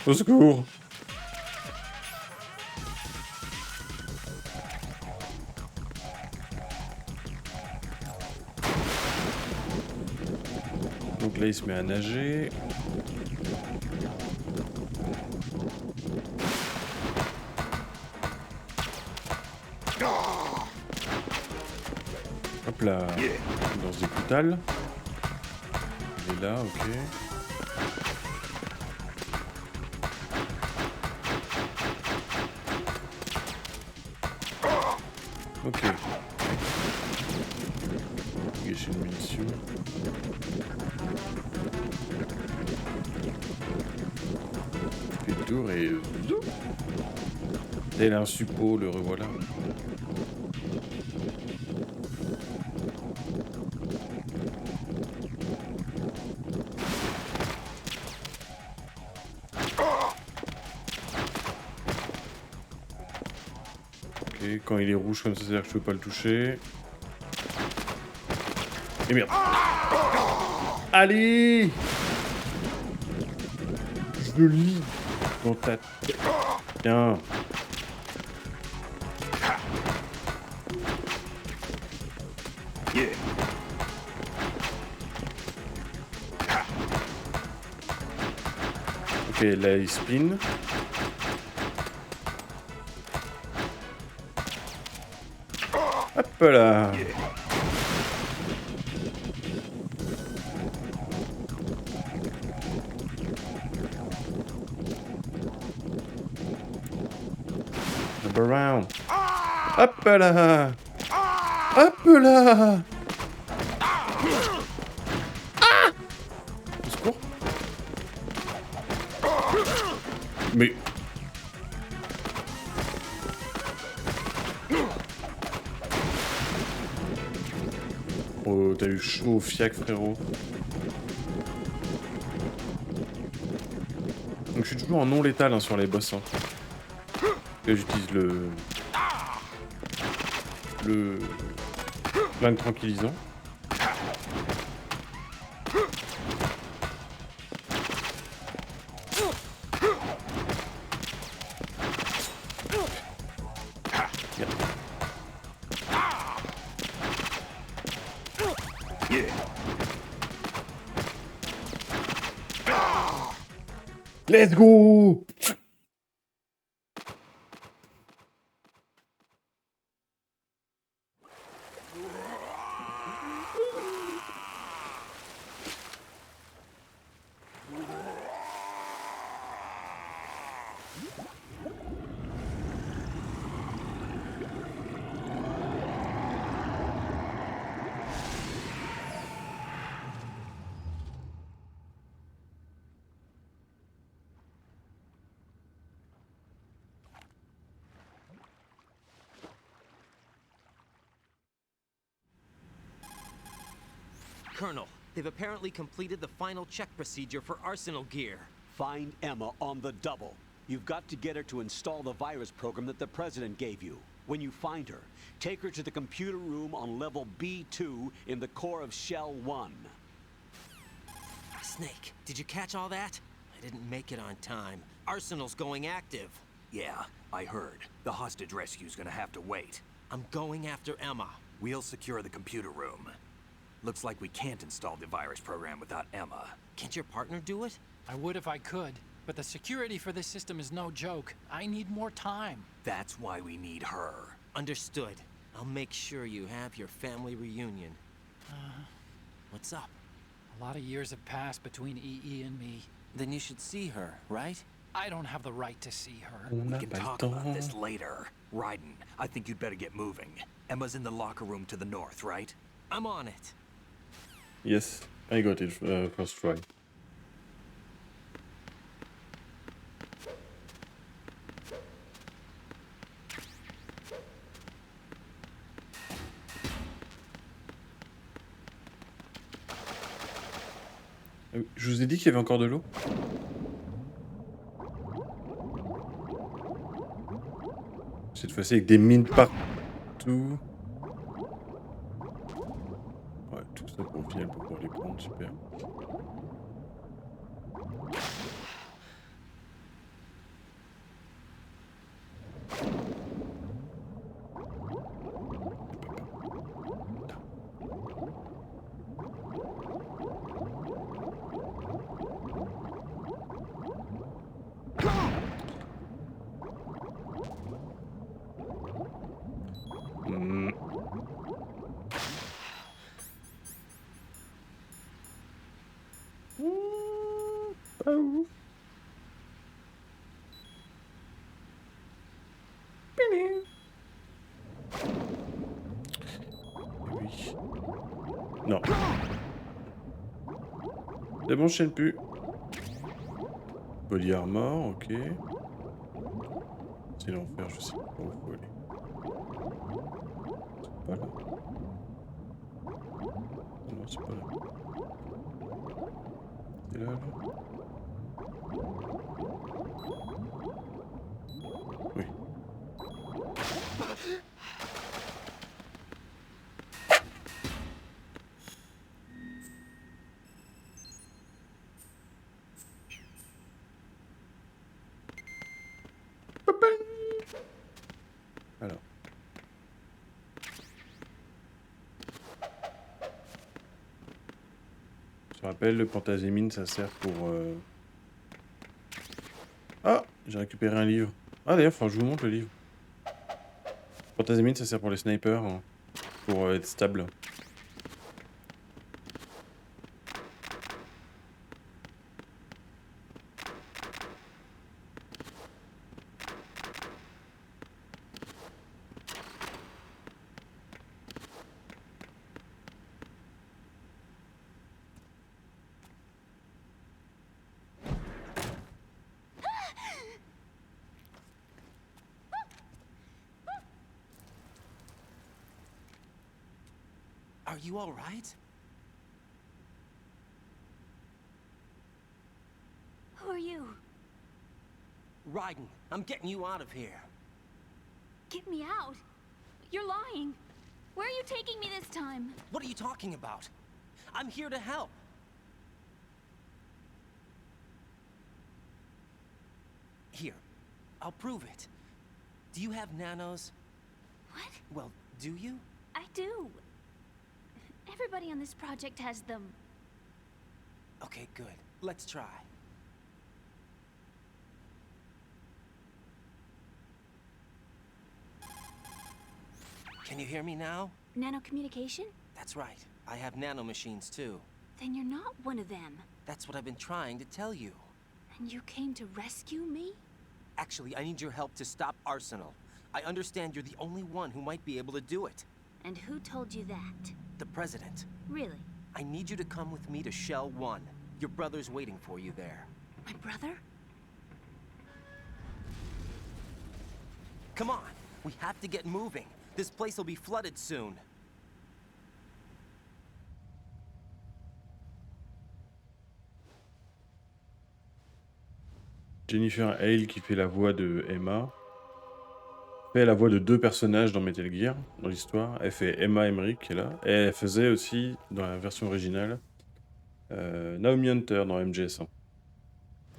S1: Au secours. Donc là, il se met à nager. Hop là, dans des poutales. Il est là, ok. Ok. Gâcher une munition. Fait le tour et... Tel un suppôt, le revoilà. Ok, quand il est rouge comme ça, c'est-à-dire que je peux pas le toucher. Et merde. Allez! Je le lis dans ta tête. Tiens. Ok, là il spin. Hop là. Jump around. Hop là. Hop là. Au secours. Mais... Oh, t'as eu chaud au fiac, frérot. Donc je suis toujours en non létal hein, sur les boss. Hein. Et j'utilise le flingue tranquillisant. Let's go!
S2: Colonel, they've apparently completed the final check procedure for arsenal gear.
S3: Find Emma on the double. You've got to get her to install the virus program that the President gave you. When you find her, take her to the computer room on level B2 in the core of Shell 1.
S2: Snake, did you catch all that? I didn't make it on time. Arsenal's going active.
S6: Yeah, I heard. The hostage rescue's gonna have to wait.
S2: I'm going after Emma.
S6: We'll secure the computer room. Looks like we can't install the virus program without Emma.
S2: Can't your partner do it?
S8: I would if I could, but the security for this system is no joke. I need more time.
S6: That's why we need her.
S2: Understood. I'll make sure you have your family reunion. What's up?
S8: A lot of years have passed between EE and me.
S2: Then you should see her, right?
S8: I don't have the right to see her.
S6: We can talk about this later. Raiden, I think you'd better get moving. Emma's in the locker room to the north, right?
S2: I'm on it.
S1: Yes, I got it first try. Je vous ai dit qu'il y avait encore de l'eau. Cette fois-ci avec des mines partout. Ouais, tout ça pour au final pour pouvoir les prendre, super. Oui. Non. C'est bon, je chaîne plus. Body armor, ok. C'est l'enfer, je sais pas où il faut aller. C'est pas là. Non, c'est pas là. C'est là, là. Oui. Alors. Je rappelle, le pentazémine, ça sert pour... Ah, j'ai récupéré un livre. Ah d'ailleurs, faut que je vous montre le livre. Pentazémine, ça sert pour les snipers, hein, pour être stable.
S2: you all right?
S11: Who are you?
S2: Raiden, I'm getting you out of here.
S11: Get me out. You're lying. Where are you taking me this time?
S2: What are you talking about? I'm here to help. Here, I'll prove it. Do you have nanos?
S11: What?
S2: Well, do you?
S11: I do. Everybody on this project has them.
S2: Okay, good. Let's try. Can you hear me now?
S11: Nanocommunication?
S2: That's right. I have nanomachines too.
S11: Then you're not one of them.
S2: That's what I've been trying to tell you.
S11: And you came to rescue me?
S2: Actually, I need your help to stop Arsenal. I understand you're the only one who might be able to do it.
S11: And who told you that?
S2: The President.
S11: Really?
S2: I need you to come with me to Shell 1. Your brother's waiting for you there.
S11: My brother?
S2: Come on! We have to get moving. This place will be flooded soon.
S1: Jennifer Hale, qui fait la voix de Emma, fait la voix de 2 personnages dans Metal Gear, dans l'histoire. Elle fait Emma Emmerich, qui est là, et elle faisait aussi, dans la version originale, Naomi Hunter dans MGS1.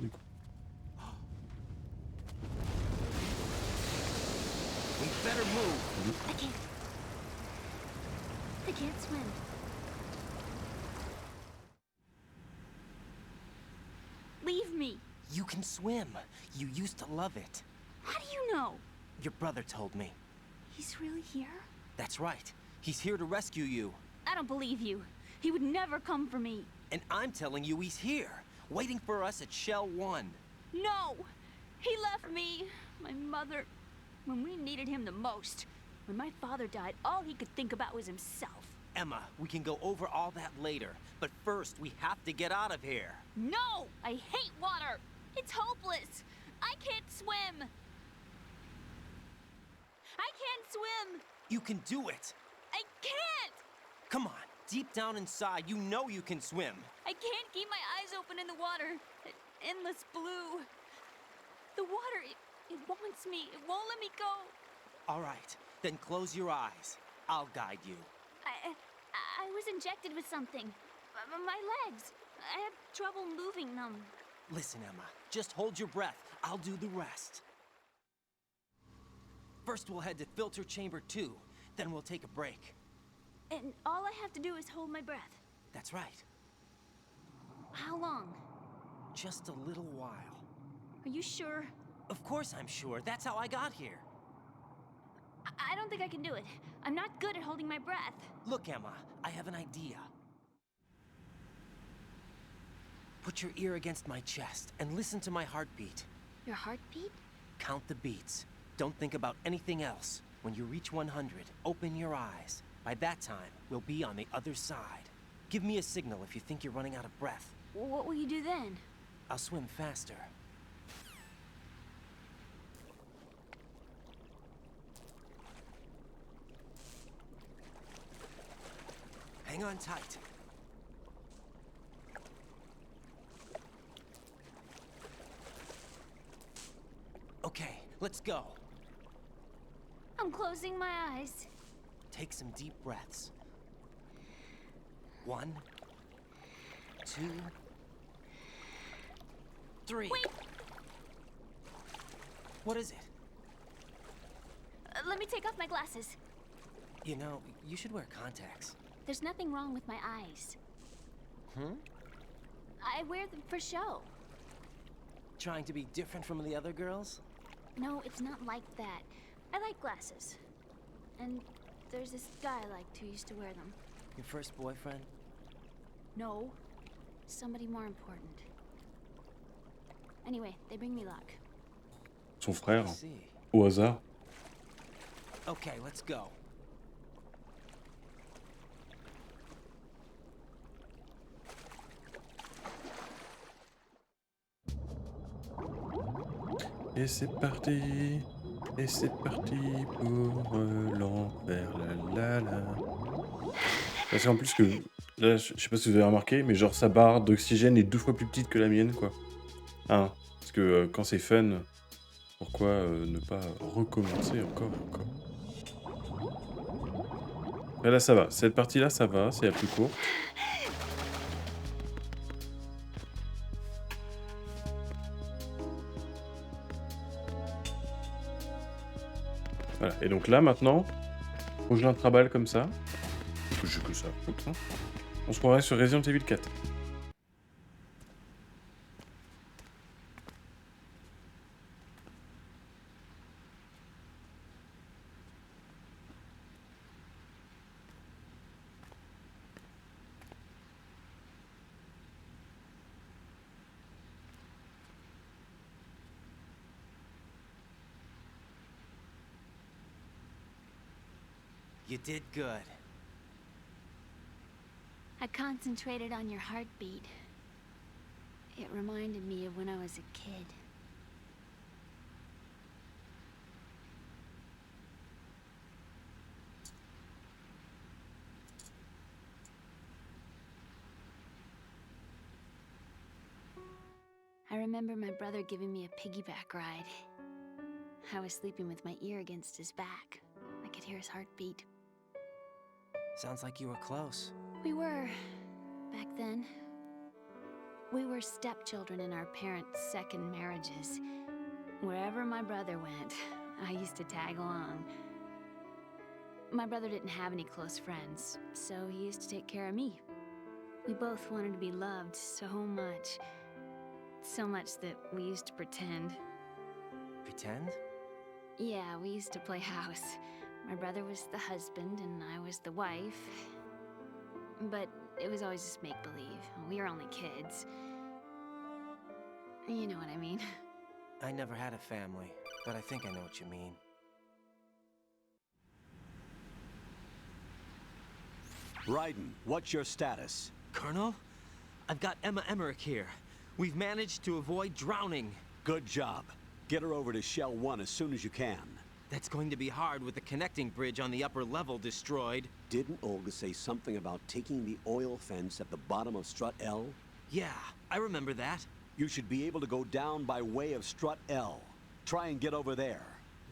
S1: Du coup.
S2: We better move.
S11: I can't swim. Leave me.
S2: You can swim. You used to love it.
S11: How do you know?
S2: Your brother told me.
S11: He's really here?
S2: That's right. He's here to rescue you.
S11: I don't believe you. He would never come for me.
S2: And I'm telling you he's here, waiting for us at Shell 1.
S11: No! He left me, my mother, when we needed him the most. When my father died, all he could think about was himself.
S2: Emma, we can go over all that later, but first we have to get out of here.
S11: No! I hate water! It's hopeless! I can't swim! I can't swim!
S2: You can do it!
S11: I can't!
S2: Come on, deep down inside, you know you can swim.
S11: I can't keep my eyes open in the water. Endless blue. The water, it wants me. It won't let me go.
S2: All right, then close your eyes. I'll guide you.
S11: I was injected with something. My legs. I have trouble moving them.
S2: Listen, Emma, just hold your breath. I'll do the rest. First, we'll head to Filter Chamber 2. Then we'll take a break.
S11: And all I have to do is hold my breath.
S2: That's right.
S11: How long?
S2: Just a little while.
S11: Are you sure?
S2: Of course I'm sure. That's how I got here.
S11: I don't think I can do it. I'm not good at holding my breath.
S2: Look, Emma, I have an idea. Put your ear against my chest and listen to my heartbeat.
S11: Your heartbeat?
S2: Count the beats. Don't think about anything else. When you reach 100, open your eyes. By that time, we'll be on the other side. Give me a signal if you think you're running out of breath.
S11: What will you do then?
S2: I'll swim faster. Hang on tight. Okay, let's go.
S11: I'm closing my eyes.
S2: Take some deep breaths. 1, 2, 3.
S11: Wait!
S2: What is it?
S11: Let me take off my glasses.
S2: You know, you should wear contacts.
S11: There's nothing wrong with my eyes.
S2: Hmm?
S11: I wear them for show.
S2: Trying to be different from the other girls?
S11: No, it's not like that. I like glasses. And there's this guy I liked who used to wear them.
S2: Your first boyfriend?
S11: No. Somebody more important. Anyway, they bring me luck.
S1: Son frère,
S2: I see.
S1: au hasard.
S2: Okay, let's go.
S1: Et c'est parti pour l'enfer, la la la. Parce qu'en plus que là, je sais pas si vous avez remarqué, mais genre sa barre d'oxygène est 2 fois plus petite que la mienne, quoi. Hein, parce que quand c'est fun, pourquoi ne pas recommencer encore. Mais là, ça va. Cette partie-là, ça va, c'est la plus courte. Voilà. Et donc là, maintenant, faut que je l'intraballe comme ça. Parce que j'ai que ça à foutre, hein. On se croirait sur Resident Evil 4.
S2: You did good.
S11: I concentrated on your heartbeat. It reminded me of when I was a kid. I remember my brother giving me a piggyback ride. I was sleeping with my ear against his back. I could hear his heartbeat.
S2: Sounds like you were close.
S11: We were, back then. We were stepchildren in our parents' second marriages. Wherever my brother went, I used to tag along. My brother didn't have any close friends, so he used to take care of me. We both wanted to be loved so much. So much that we used to pretend.
S2: Pretend?
S11: Yeah, we used to play house. My brother was the husband and I was the wife. But it was always just make-believe. We were only kids. You know what I mean.
S2: I never had a family, but I think I know what you mean.
S3: Raiden, what's your status?
S2: Colonel? I've got Emma Emmerich here. We've managed to avoid drowning.
S3: Good job. Get her over to Shell 1 as soon as you can.
S2: That's going to be hard with the connecting bridge on the upper level destroyed.
S3: Didn't Olga say something about taking the oil fence at the bottom of Strut L?
S2: Yeah, I remember that.
S3: You should be able to go down by way of Strut L. Try and get over there.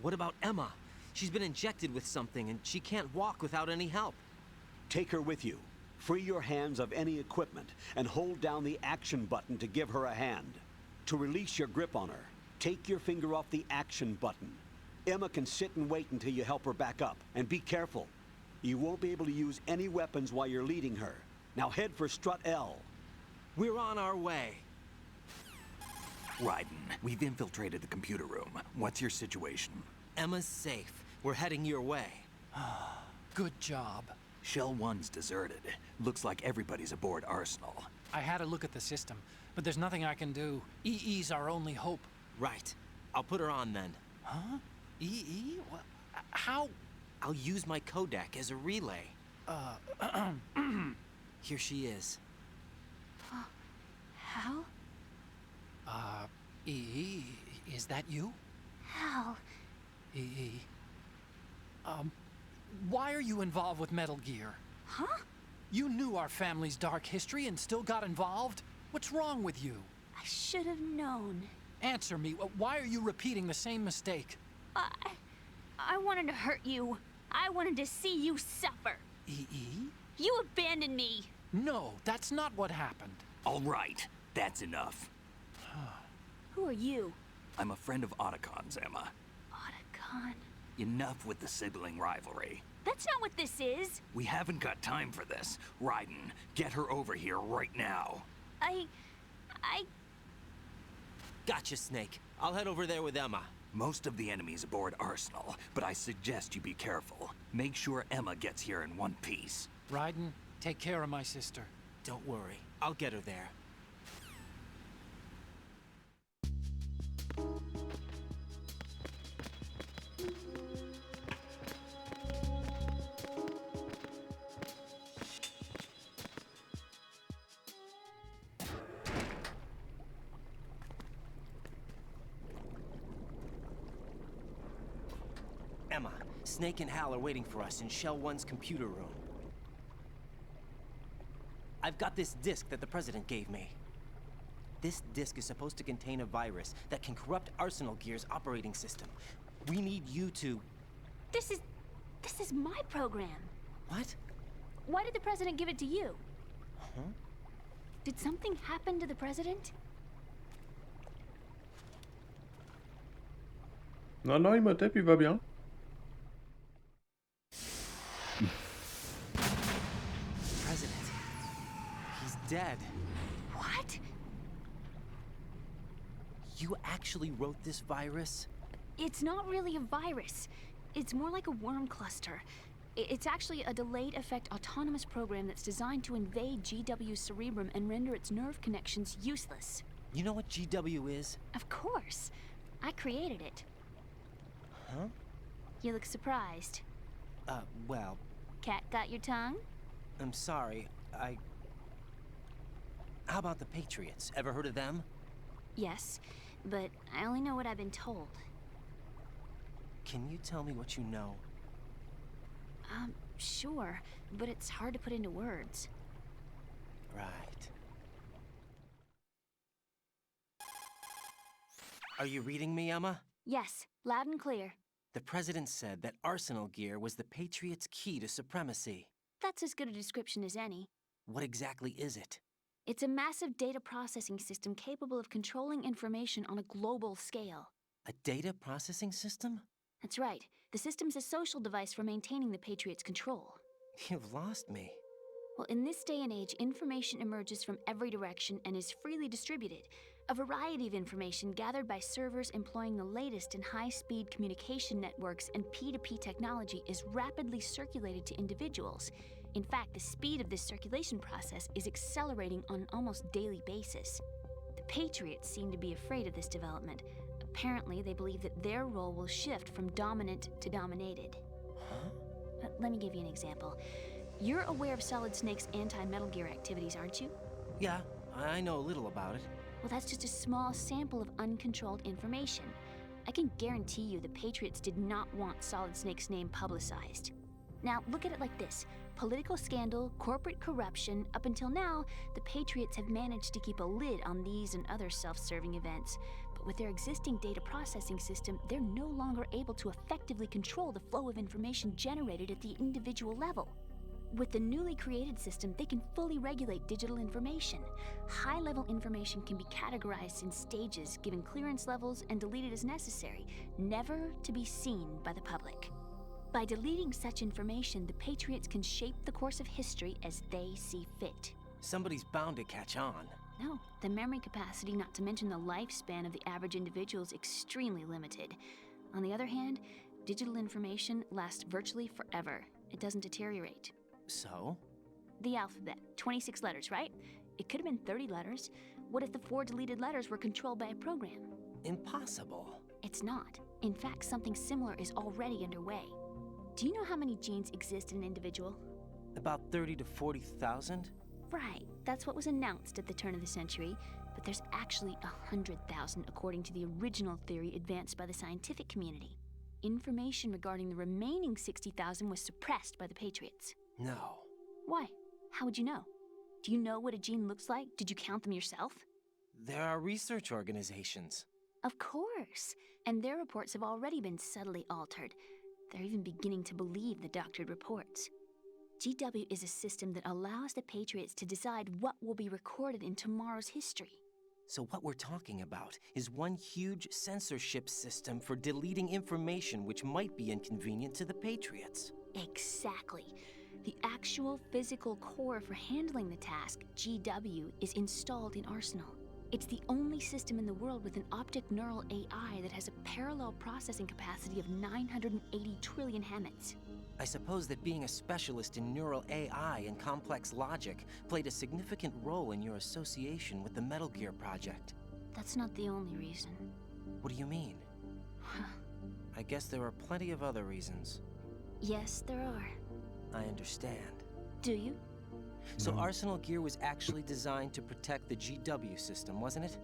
S2: What about Emma? She's been injected with something and she can't walk without any help.
S3: Take her with you. Free your hands of any equipment and hold down the action button to give her a hand. To release your grip on her, take your finger off the action button. Emma can sit and wait until you help her back up. And be careful. You won't be able to use any weapons while you're leading her. Now head for Strut L.
S2: We're on our way.
S6: Raiden, we've infiltrated the computer room. What's your situation?
S2: Emma's safe. We're heading your way.
S8: Good job.
S6: Shell 1's deserted. Looks like everybody's aboard Arsenal.
S8: I had a look at the system, but there's nothing I can do. EE's our only hope.
S2: Right. I'll put her on then.
S8: Huh? EE? What? How?
S2: I'll use my Kodak as a relay. Here she is.
S11: Hal?
S8: EE, is that you?
S11: Hal.
S8: EE. Why are you involved with Metal Gear?
S11: Huh?
S8: You knew our family's dark history and still got involved? What's wrong with you?
S11: I should have known.
S8: Answer me. Why are you repeating the same mistake?
S11: I wanted to hurt you. I wanted to see you suffer.
S8: EE?
S11: You abandoned me.
S8: No, that's not what happened.
S6: All right, that's enough.
S11: Who are you?
S6: I'm a friend of Otacon's, Emma.
S11: Otacon?
S6: Enough with the sibling rivalry.
S11: That's not what this is.
S6: We haven't got time for this. Raiden, get her over here right now.
S11: I...
S2: Gotcha, Snake. I'll head over there with Emma.
S6: Most of the enemy's aboard Arsenal, but I suggest you be careful. Make sure Emma gets here in one piece.
S8: Raiden, take care of my sister.
S2: Don't worry. I'll get her there. Emma, Snake and Hal are waiting for us in Shell 1's computer room. I've got this disk that the President gave me. This disk is supposed to contain a virus that can corrupt Arsenal Gear's operating system. We need you to...
S11: This is my program.
S2: What?
S11: Why did the President give it to you?
S2: Huh?
S11: Did something happen to the President?
S1: Non, non, Imhotep, il va bien.
S2: President. He's dead.
S11: What?
S2: You actually wrote this virus?
S11: It's not really a virus. It's more like a worm cluster. It's actually a delayed effect autonomous program that's designed to invade GW's cerebrum and render its nerve connections useless.
S2: You know what GW is?
S11: Of course. I created it.
S2: Huh?
S11: You look surprised.
S2: Well,
S11: Cat got your tongue?
S2: I'm sorry. How about the Patriots? Ever heard of them?
S11: Yes, but I only know what I've been told.
S2: Can you tell me what you know?
S11: Sure, but it's hard to put into words.
S2: Right. Are you reading me, Emma?
S11: Yes, loud and clear.
S2: The President said that Arsenal Gear was the Patriots' key to supremacy.
S11: That's as good a description as any.
S2: What exactly is it?
S11: It's a massive data processing system capable of controlling information on a global scale.
S2: A data processing system?
S11: That's right. The system's a social device for maintaining the Patriots' control.
S2: You've lost me.
S11: Well, in this day and age, information emerges from every direction and is freely distributed. A variety of information gathered by servers employing the latest in high-speed communication networks and P2P technology is rapidly circulated to individuals. In fact, the speed of this circulation process is accelerating on an almost daily basis. The Patriots seem to be afraid of this development. Apparently, they believe that their role will shift from dominant to dominated.
S2: Huh?
S11: Let me give you an example. You're aware of Solid Snake's anti-Metal Gear activities, aren't you?
S2: Yeah, I know a little about it.
S11: Well, that's just a small sample of uncontrolled information. I can guarantee you the Patriots did not want Solid Snake's name publicized. Now, look at it like this. Political scandal, corporate corruption, up until now, the Patriots have managed to keep a lid on these and other self-serving events. But with their existing data processing system, they're no longer able to effectively control the flow of information generated at the individual level. With the newly created system, they can fully regulate digital information. High-level information can be categorized in stages, given clearance levels, and deleted as necessary, never to be seen by the public. By deleting such information, the Patriots can shape the course of history as they see fit.
S2: Somebody's bound to catch on.
S11: No, the memory capacity, not to mention the lifespan of the average individual, is extremely limited. On the other hand, digital information lasts virtually forever. It doesn't deteriorate.
S2: So?
S11: The alphabet, 26 letters, right? It could have been 30 letters. What if the 4 deleted letters were controlled by a program?
S2: Impossible.
S11: It's not. In fact, something similar is already underway. Do you know how many genes exist in an individual?
S2: About 30 to 40,000?
S11: Right, that's what was announced at the turn of the century, but there's actually 100,000 according to the original theory advanced by the scientific community. Information regarding the remaining 60,000 was suppressed by the Patriots.
S2: No.
S11: Why? How would you know? Do you know what a gene looks like? Did you count them yourself?
S2: There are research organizations.
S11: Of course, and their reports have already been subtly altered. They're even beginning to believe the doctored reports. GW is a system that allows the Patriots to decide what will be recorded in tomorrow's history.
S2: So what we're talking about is one huge censorship system for deleting information which might be inconvenient to the Patriots.
S11: Exactly. The actual physical core for handling the task, GW, is installed in Arsenal. It's the only system in the world with an optic neural AI that has a parallel processing capacity of 980 trillion Hammets.
S2: I suppose that being a specialist in neural AI and complex logic played a significant role in your association with the Metal Gear project.
S11: That's not the only reason.
S2: What do you mean? I guess there are plenty of other reasons.
S11: Yes, there are.
S2: I understand.
S11: Do you?
S2: So Arsenal Gear was actually designed to protect the GW system, wasn't it?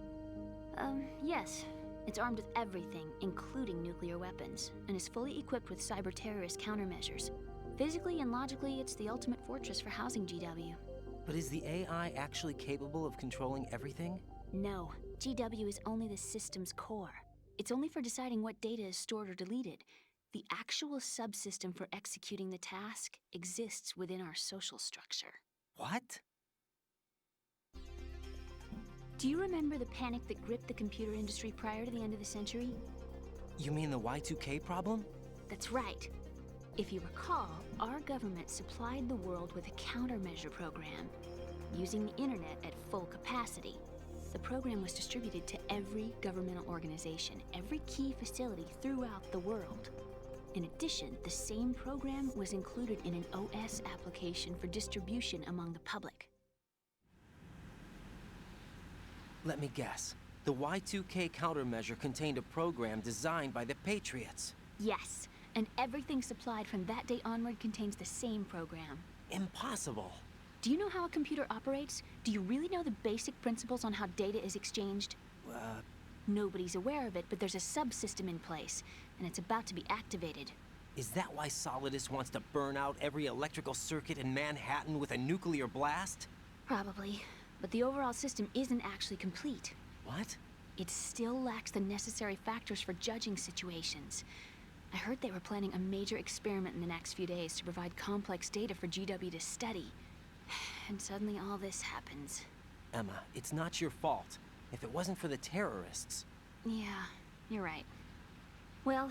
S11: Yes. It's armed with everything, including nuclear weapons, and is fully equipped with cyber-terrorist countermeasures. Physically and logically, it's the ultimate fortress for housing GW.
S2: But is the AI actually capable of controlling everything?
S11: No, GW is only the system's core. It's only for deciding what data is stored or deleted. The actual subsystem for executing the task exists within our social structure.
S2: What?
S11: Do you remember the panic that gripped the computer industry prior to the end of the century?
S2: You mean the Y2K problem?
S11: That's right. If you recall, our government supplied the world with a countermeasure program, using the internet at full capacity. The program was distributed to every governmental organization, every key facility throughout the world. In addition, the same program was included in an OS application for distribution among the public.
S2: Let me guess. The Y2K countermeasure contained a program designed by the Patriots.
S11: Yes, and everything supplied from that day onward contains the same program.
S2: Impossible.
S11: Do you know how a computer operates? Do you really know the basic principles on how data is exchanged? Nobody's aware of it, but there's a subsystem in place, and it's about to be activated.
S2: Is that why Solidus wants to burn out every electrical circuit in Manhattan with a nuclear blast?
S11: Probably, but the overall system isn't actually complete.
S2: What?
S11: It still lacks the necessary factors for judging situations. I heard they were planning a major experiment in the next few days to provide complex data for GW to study. And suddenly all this happens.
S2: Emma, it's not your fault. If it wasn't for the terrorists...
S11: Yeah, you're right. Well,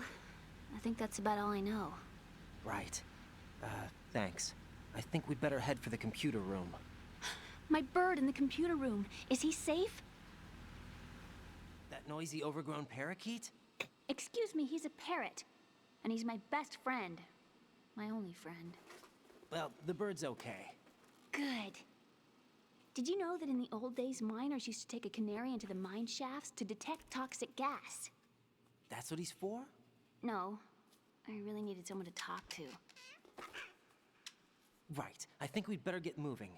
S11: I think that's about all I know.
S2: Right. Thanks. I think we'd better head for the computer room.
S11: My bird in the computer room. Is he safe?
S2: That noisy, overgrown parakeet?
S11: Excuse me, he's a parrot. And he's my best friend. My only friend.
S2: Well, the bird's okay.
S11: Good. Did you know that in the old days, miners used to take a canary into the mine shafts to detect toxic gas?
S2: That's what he's for?
S11: No. I really needed someone to talk to.
S2: Right. I think we'd better get moving.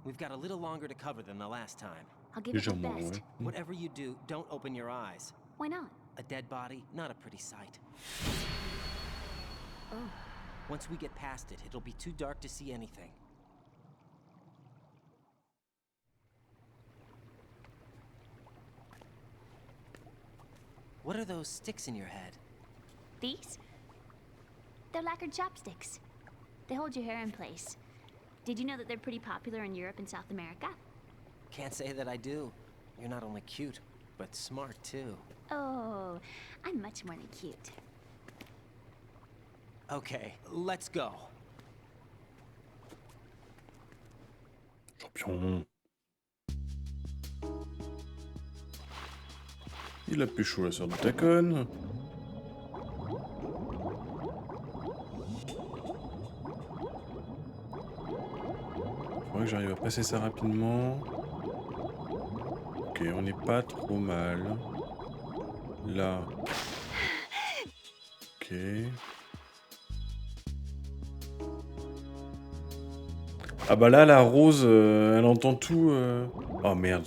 S2: We've got a little longer to cover than the last time.
S11: I'll give it my best.
S2: Whatever you do, don't open your eyes.
S11: Why not?
S2: A dead body, not a pretty sight.
S11: Oh.
S2: Once we get past it, it'll be too dark to see anything. What are those sticks in your head?
S11: These? They're lacquered chopsticks. They hold your hair in place. Did you know that they're pretty popular in Europe and South America?
S2: Can't say that I do. You're not only cute, but smart too.
S11: Oh, I'm much more than cute.
S2: Okay, let's go.
S1: Champion. Il a pécho la sœur de ta conne. Faudrait que j'arrive à passer ça rapidement. Ok, on n'est pas trop mal. Là. Ok. Ah bah là, la Rose, elle entend tout. Oh merde.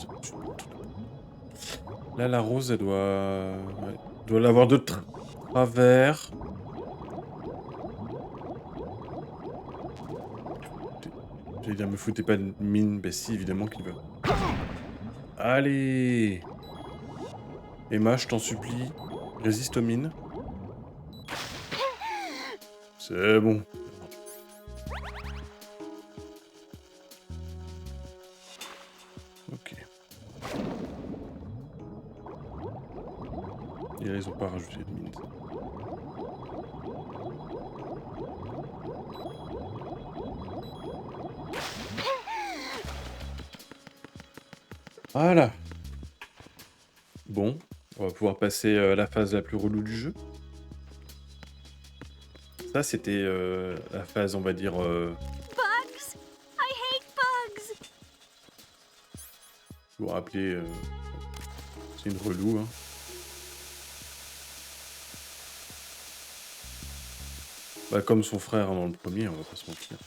S1: Là, la Rose, elle doit l'avoir de travers. J'allais dire, me foutez pas de mine. Bah si, évidemment qu'il veut. Allez. Emma, je t'en supplie, résiste aux mines. C'est bon. Ok. Et là, ils ont pas rajouté de mines. Voilà. Bon, on va pouvoir passer à la phase la plus relou du jeu. Ça, c'était la phase, on va dire...
S11: Bugs! I hate bugs!
S1: Vous vous rappelez, c'est une relou, hein. Bah, comme son frère dans le premier, on va pas se mentir.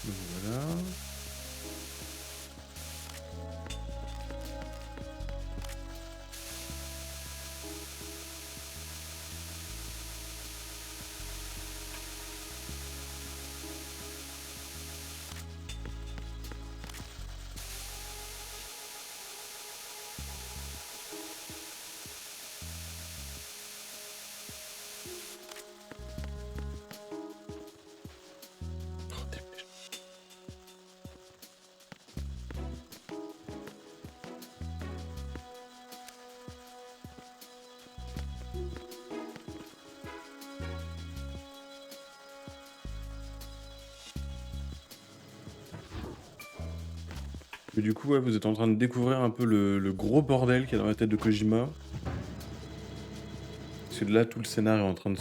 S1: Donc voilà. que du coup, ouais, vous êtes en train de découvrir un peu le gros bordel qu'il y a dans la tête de Kojima. Parce que là, tout le scénario est en train de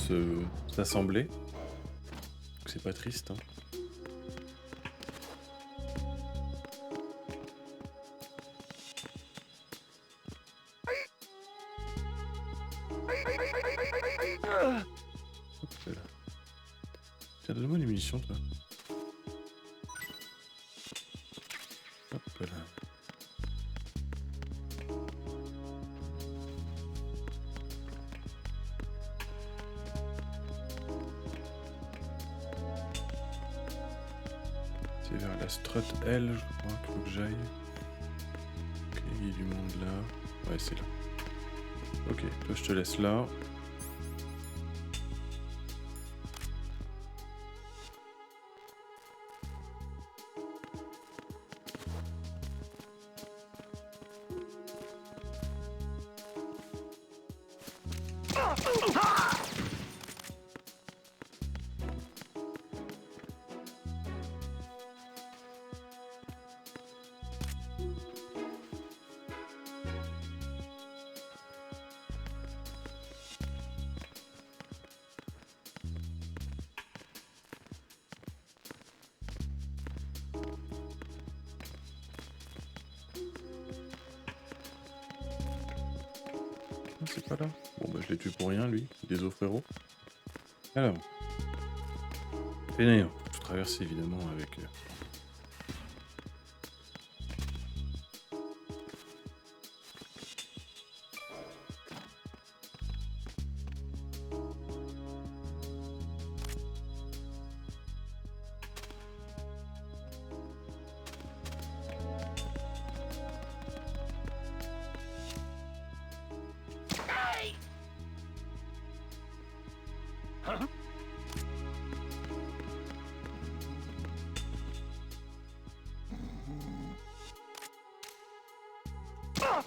S1: s'assembler. Donc c'est pas triste, hein. Hop là. Tiens, donne-moi des munitions, toi. Hop là. C'est vers la strut L, je crois qu'il faut que j'aille. Ok, il y a du monde là. Ouais, c'est là. Ok, toi je te laisse là. Ah, c'est pas là. Bon bah je l'ai tué pour rien lui. Désolé frérot. Alors. Pénéant. Faut traverser évidemment avec...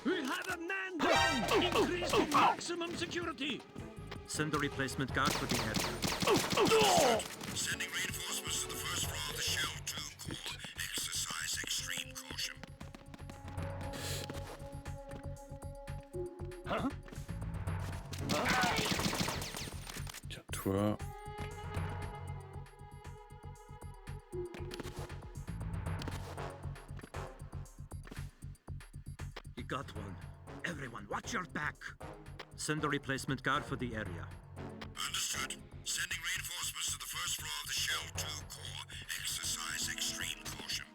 S12: We have a man down! Increase to maximum security! Send a replacement guard for the area.
S4: Sending reinforcements to the first floor of the Shell 2 Corps. Exercise extreme caution.
S1: Tiens, toi...
S12: You got one. Everyone, watch your back! Send a replacement guard for the area.
S4: Understood. Sending reinforcements to the first floor of the Shell 2 Corps. Exercise extreme caution.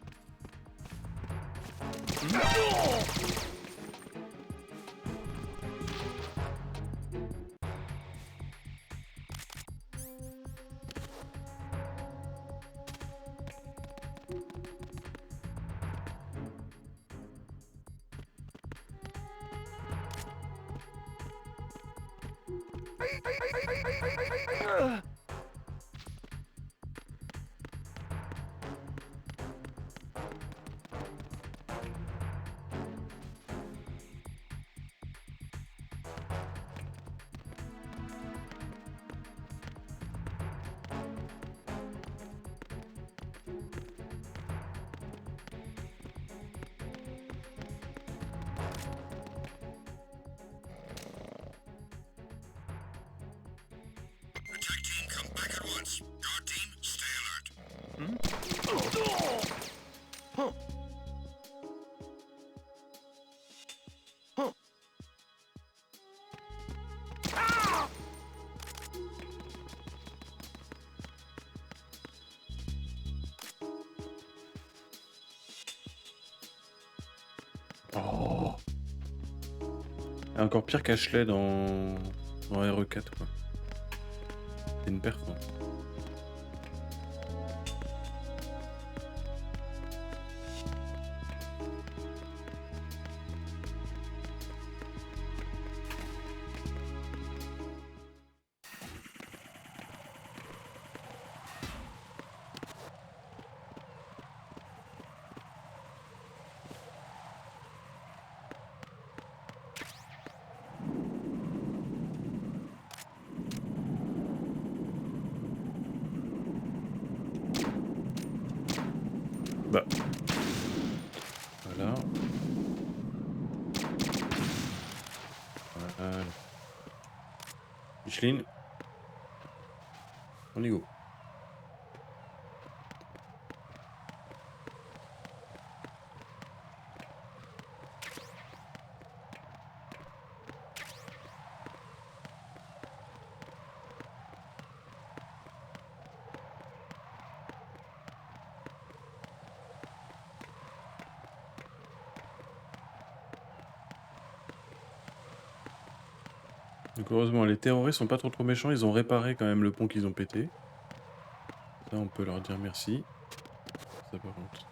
S4: Attack team, come back at once. Guard team, stay alert.
S1: Oh. Encore pire qu'Ashley dans RE4 quoi. C'est une perf. Hein. Bah. Voilà. Micheline. On y go. Donc heureusement, les terroristes sont pas trop méchants, ils ont réparé quand même le pont qu'ils ont pété. Ça, on peut leur dire merci. Ça par contre.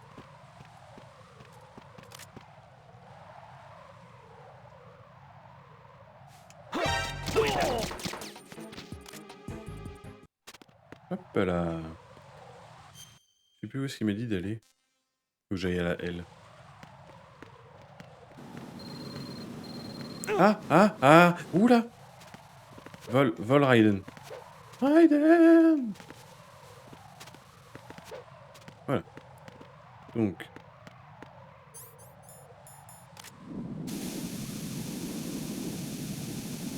S1: Hop là. Je sais plus où est-ce qu'il m'a dit d'aller. Faut que j'aille à la L. Ah, ah, ah, oula. Vol Raiden. Raiden. Voilà. Donc.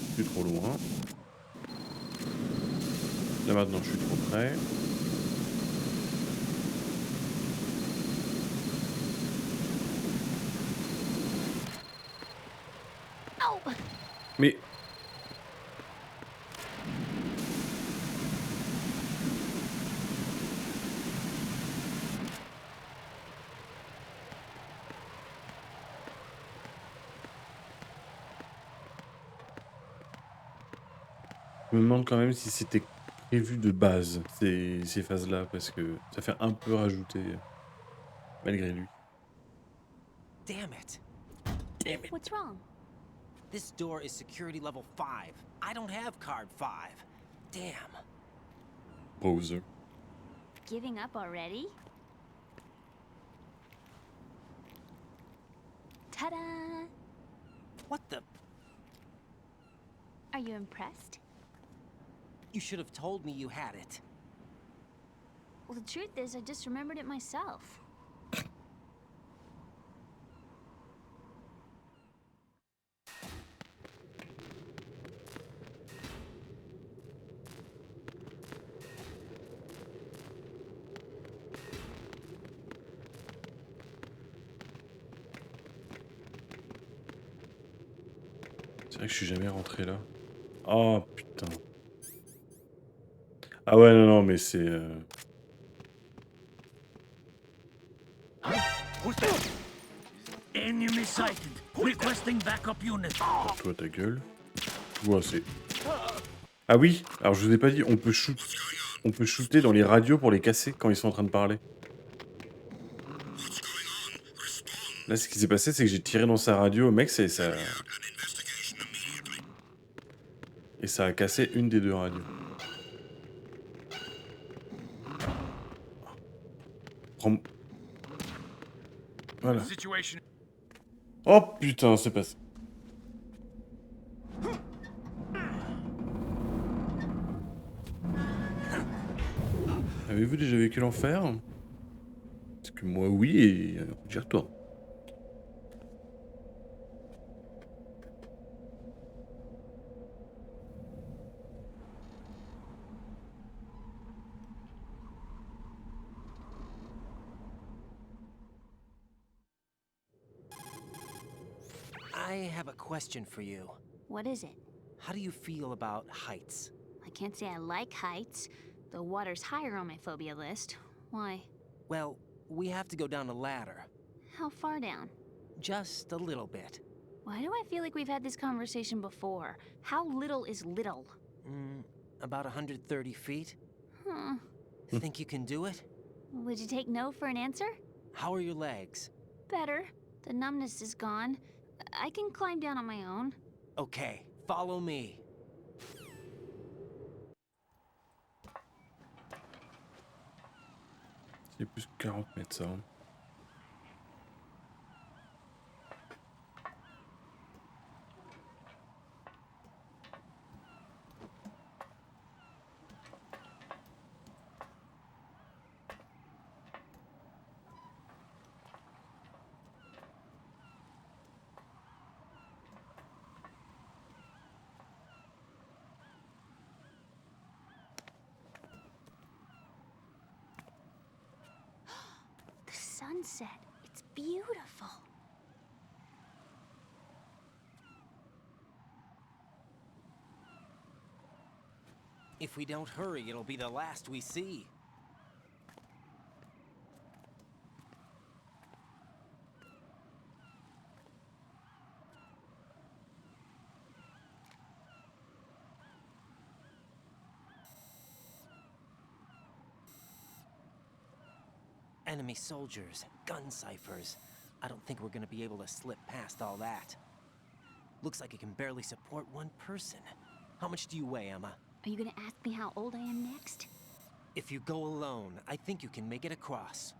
S1: Je suis trop loin. Là maintenant je suis trop près. Mais... Je me demande quand même si c'était prévu de base, ces phases-là, parce que ça fait un peu rajouter, malgré lui.
S2: Damn it. Damn it.
S11: What's wrong?
S2: This door is security level 5. I don't have card 5. Damn.
S1: Poser.
S11: Giving up already? Ta-da!
S2: What the?
S11: Are you impressed?
S2: You should have told me you had it.
S11: Well, the truth is, I just remembered it myself.
S1: C'est vrai que je suis jamais rentré là. Oh putain. Ah ouais, non, non, mais c'est...
S12: Enemy sighted. Requesting backup unit.
S1: Toi, ta gueule. Ouais, c'est... Ah oui, alors je vous ai pas dit, on peut shooter dans les radios pour les casser quand ils sont en train de parler. Là, ce qui s'est passé, c'est que j'ai tiré dans sa radio au mec, et ça... Et ça a cassé une des deux radios. Prends... Voilà. Oh putain, c'est passé. Avez-vous déjà vécu l'enfer? Parce que moi, oui, et j'y retourne.
S2: I have a question for you.
S11: What is it?
S2: How do you feel about heights?
S11: I can't say I like heights. The water's higher on my phobia list. Why?
S2: Well, we have to go down a ladder.
S11: How far down?
S2: Just a little bit.
S11: Why do I feel like we've had this conversation before? How little is little?
S2: About 130 feet.
S11: Huh.
S2: Think you can do it?
S11: Would you take no for an answer?
S2: How are your legs?
S11: Better. The numbness is gone. I can climb down on my own.
S2: Okay, follow me.
S1: C'est plus que 40 mètres, ça. Hein.
S11: sunset. It's beautiful.
S2: If we don't hurry, it'll be the last we see. Enemy soldiers, gun ciphers. I don't think we're gonna be able to slip past all that. Looks like it can barely support one person. How much do you weigh, Emma?
S11: Are you gonna ask me how old I am next?
S2: If you go alone, I think you can make it across.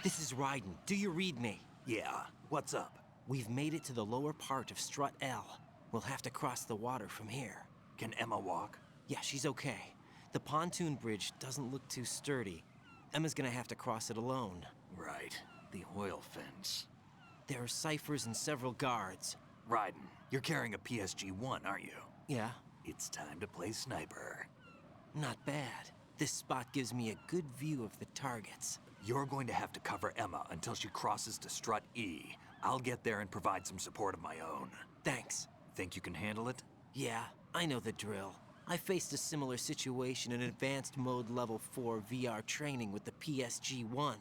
S2: This is Raiden. Do you read me?
S6: Yeah, what's up?
S2: We've made it to the lower part of Strut L. We'll have to cross the water from here.
S6: Can Emma walk?
S2: Yeah, she's okay. The pontoon bridge doesn't look too sturdy. Emma's gonna have to cross it alone.
S6: Right, the oil fence.
S2: There are ciphers and several guards.
S6: Raiden, you're carrying a PSG-1, aren't you?
S2: Yeah.
S6: It's time to play sniper.
S2: Not bad. This spot gives me a good view of the targets.
S6: You're going to have to cover Emma until she crosses to Strut E. I'll get there and provide some support of my own.
S2: Thanks.
S6: Think you can handle it?
S2: Yeah, I know the drill. I faced a similar situation in Advanced Mode Level 4 VR training with the PSG-1.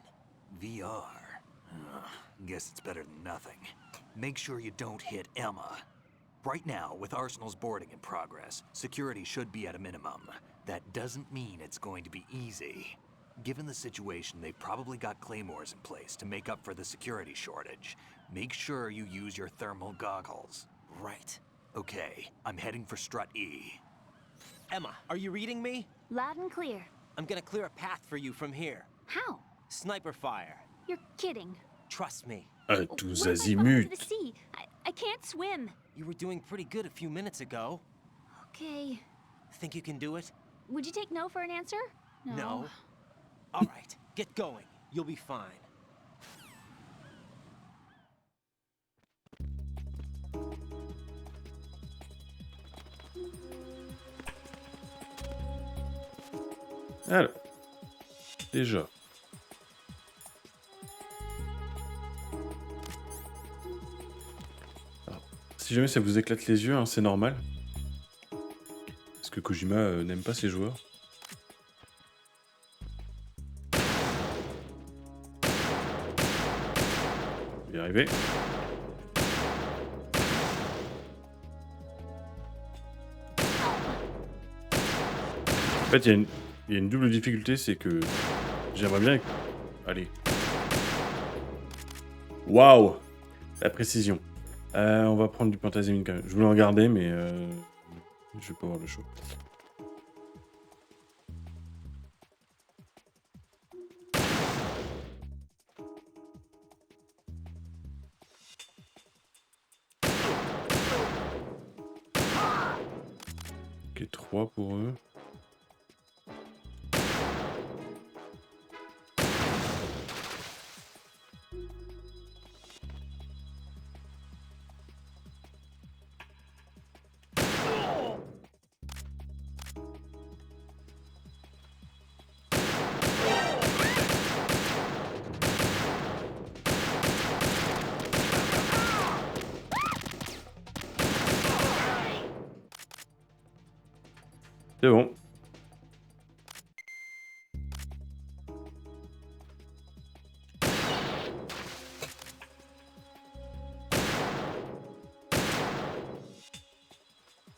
S6: VR? Guess it's better than nothing. Make sure you don't hit Emma. Right now, with Arsenal's boarding in progress, security should be at a minimum. That doesn't mean it's going to be easy. Given the situation, they've probably got claymores in place to make up for the security shortage. Make sure you use your thermal goggles.
S2: Right.
S6: Okay, I'm heading for Strut E.
S2: Emma, are you reading me?
S11: Loud and clear.
S2: I'm gonna clear a path for you from here.
S11: How?
S2: Sniper fire.
S11: You're kidding.
S2: Trust me.
S1: À
S11: What
S1: tous
S11: if I fall into
S1: azimuts.
S11: the sea? I can't swim.
S2: You were doing pretty good a few minutes ago.
S11: Okay.
S2: Think you can do it?
S11: Would you take no for an answer?
S2: No. All right, get going. You'll be fine.
S1: Alors, déjà. Alors, si jamais ça vous éclate les yeux, hein, c'est normal. Parce que Kojima n'aime pas ses joueurs. Je vais y arriver. En fait, il y a une double difficulté, c'est que j'aimerais bien... Allez. Waouh! La précision. On va prendre du pentazémine quand même. Je voulais en garder, mais je vais pas avoir le choix. Ok, 3 pour eux. C'est bon.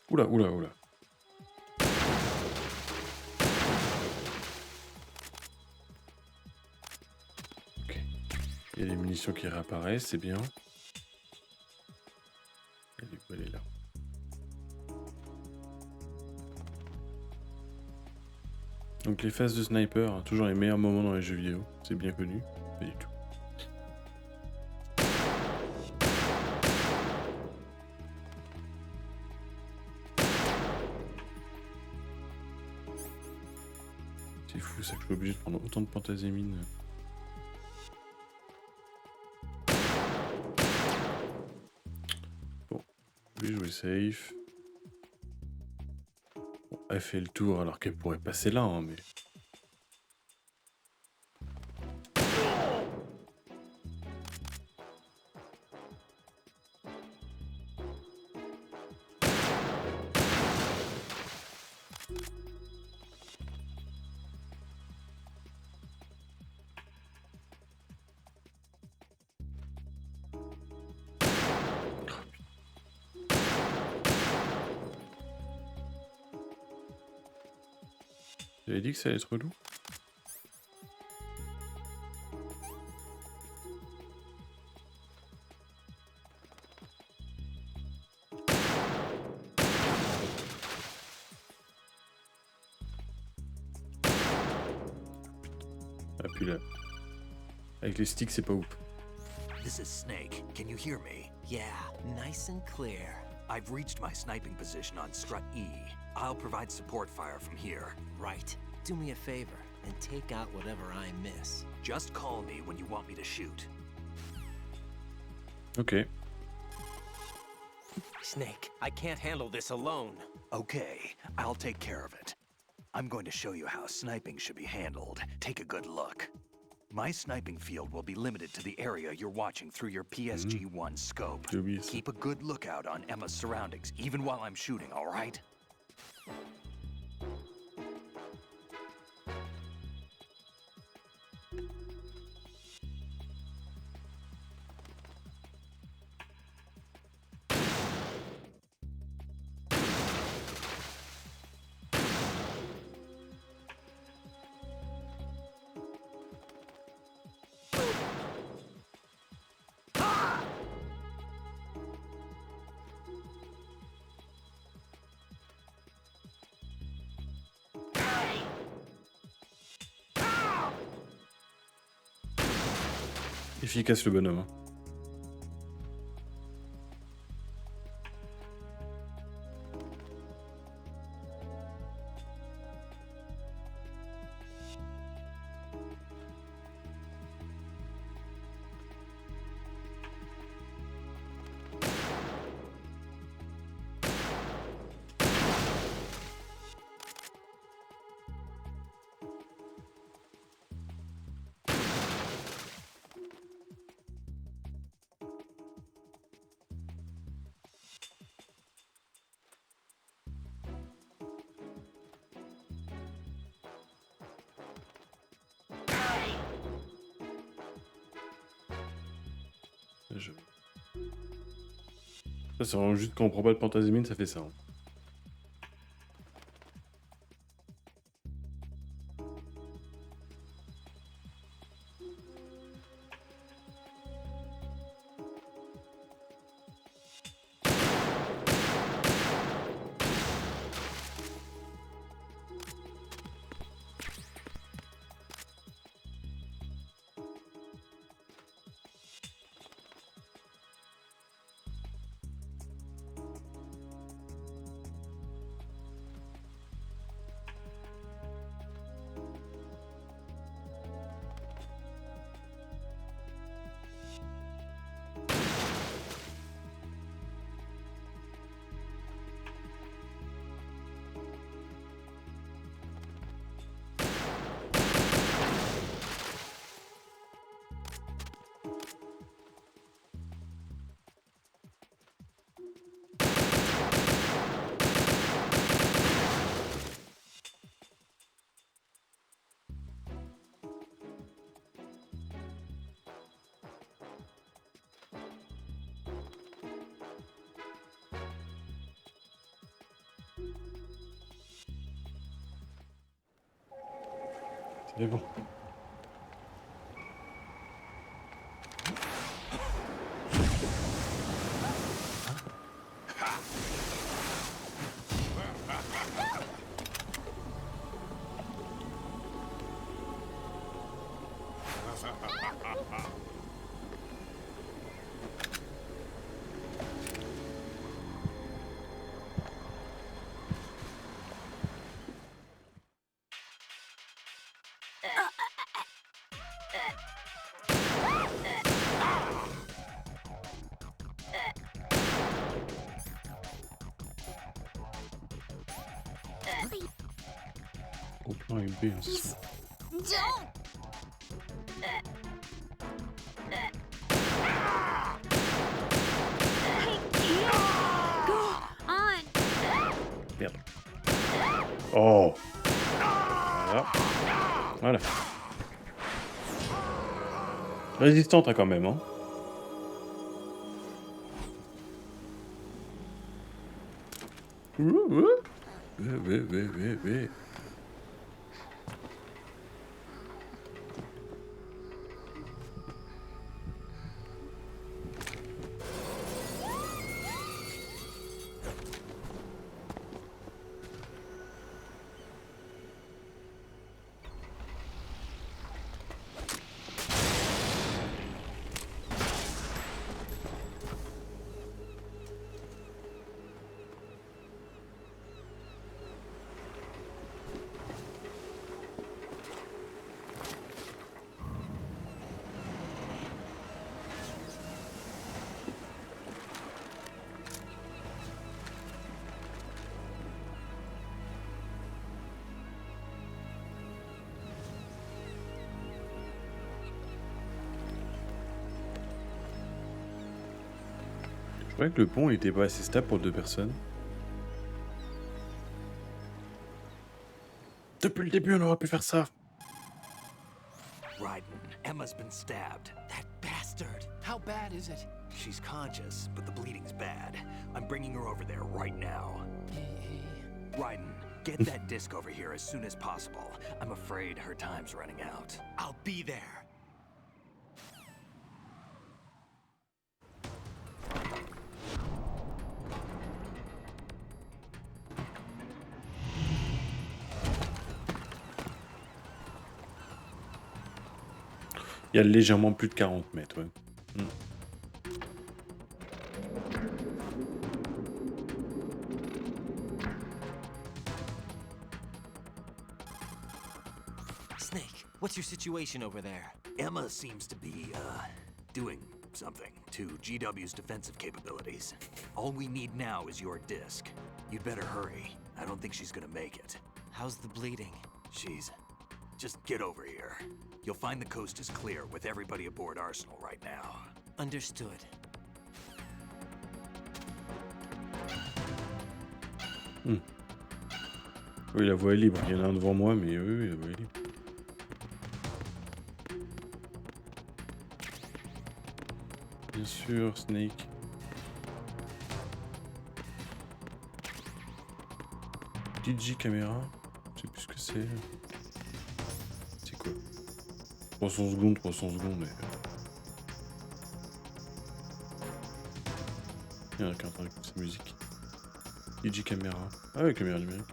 S1: Oula, oula, oula. Ok. Il y a des munitions qui réapparaissent, c'est bien. Elle est là. Donc les phases de sniper, hein, toujours les meilleurs moments dans les jeux vidéo, c'est bien connu, pas du tout. C'est fou ça que je suis obligé de prendre autant de pentazémine. Bon, je vais jouer safe. Bon, elle fait le tour alors qu'elle pourrait passer là, hein, mais... J'avais dit que ça allait être relou. Ah puis là, avec les sticks c'est pas ouf.
S6: This is Snake. Can you hear me?
S2: Yeah, nice and clear.
S6: I've reached my sniping position on Strut E. I'll provide support fire from here.
S2: Right. Do me a favor and take out whatever I miss.
S6: Just call me when you want me to shoot.
S1: Ok.
S2: Snake, I can't handle this alone.
S6: Okay, I'll take care of it. I'm going to show you how sniping should be handled. Take a good look. My sniping field will be limited to the area you're watching through your PSG-1 scope. Keep a good lookout on Emma's surroundings, even while I'm shooting, all right?
S1: Efficace le bonhomme. Hein. Ça, c'est vraiment juste quand on prend pas de pentazémine, ça fait ça. Hein. C'est bon. Complot avec B, hein, c'est ça. Merde. Oh. Voilà. Voilà. Résistante hein, quand même, hein. Ouais. Je croyais que le pont il était pas assez stable pour 2 personnes. Depuis le début, on aurait pu faire ça.
S6: Raiden, Emma's been stabbed.
S8: That bastard! How bad is it?
S6: She's conscious, but the bleeding's bad. I'm bringing her over there right now. Raiden, get that disc over here as soon as possible. I'm afraid her time's running out.
S2: I'll be there.
S1: Il y a légèrement plus de 40 mètres, ouais.
S2: Snake, what's your situation over there?
S6: Emma seems to be, doing something to GW's defensive capabilities. All we need now is your disc. You'd better hurry. I don't think she's gonna make it.
S2: How's the bleeding?
S6: Just get over here. You'll find the coast is clear with everybody aboard Arsenal right now.
S2: Understood.
S1: Oui, la voie est libre. Il y en a un devant moi, mais oui, la voie est libre. Bien sûr, Snake. DJ caméra. Je sais plus ce que c'est. C'est quoi 300 secondes, mais... Il y en a qu'un train avec sa musique. DJ caméra. Ah oui, caméra numérique.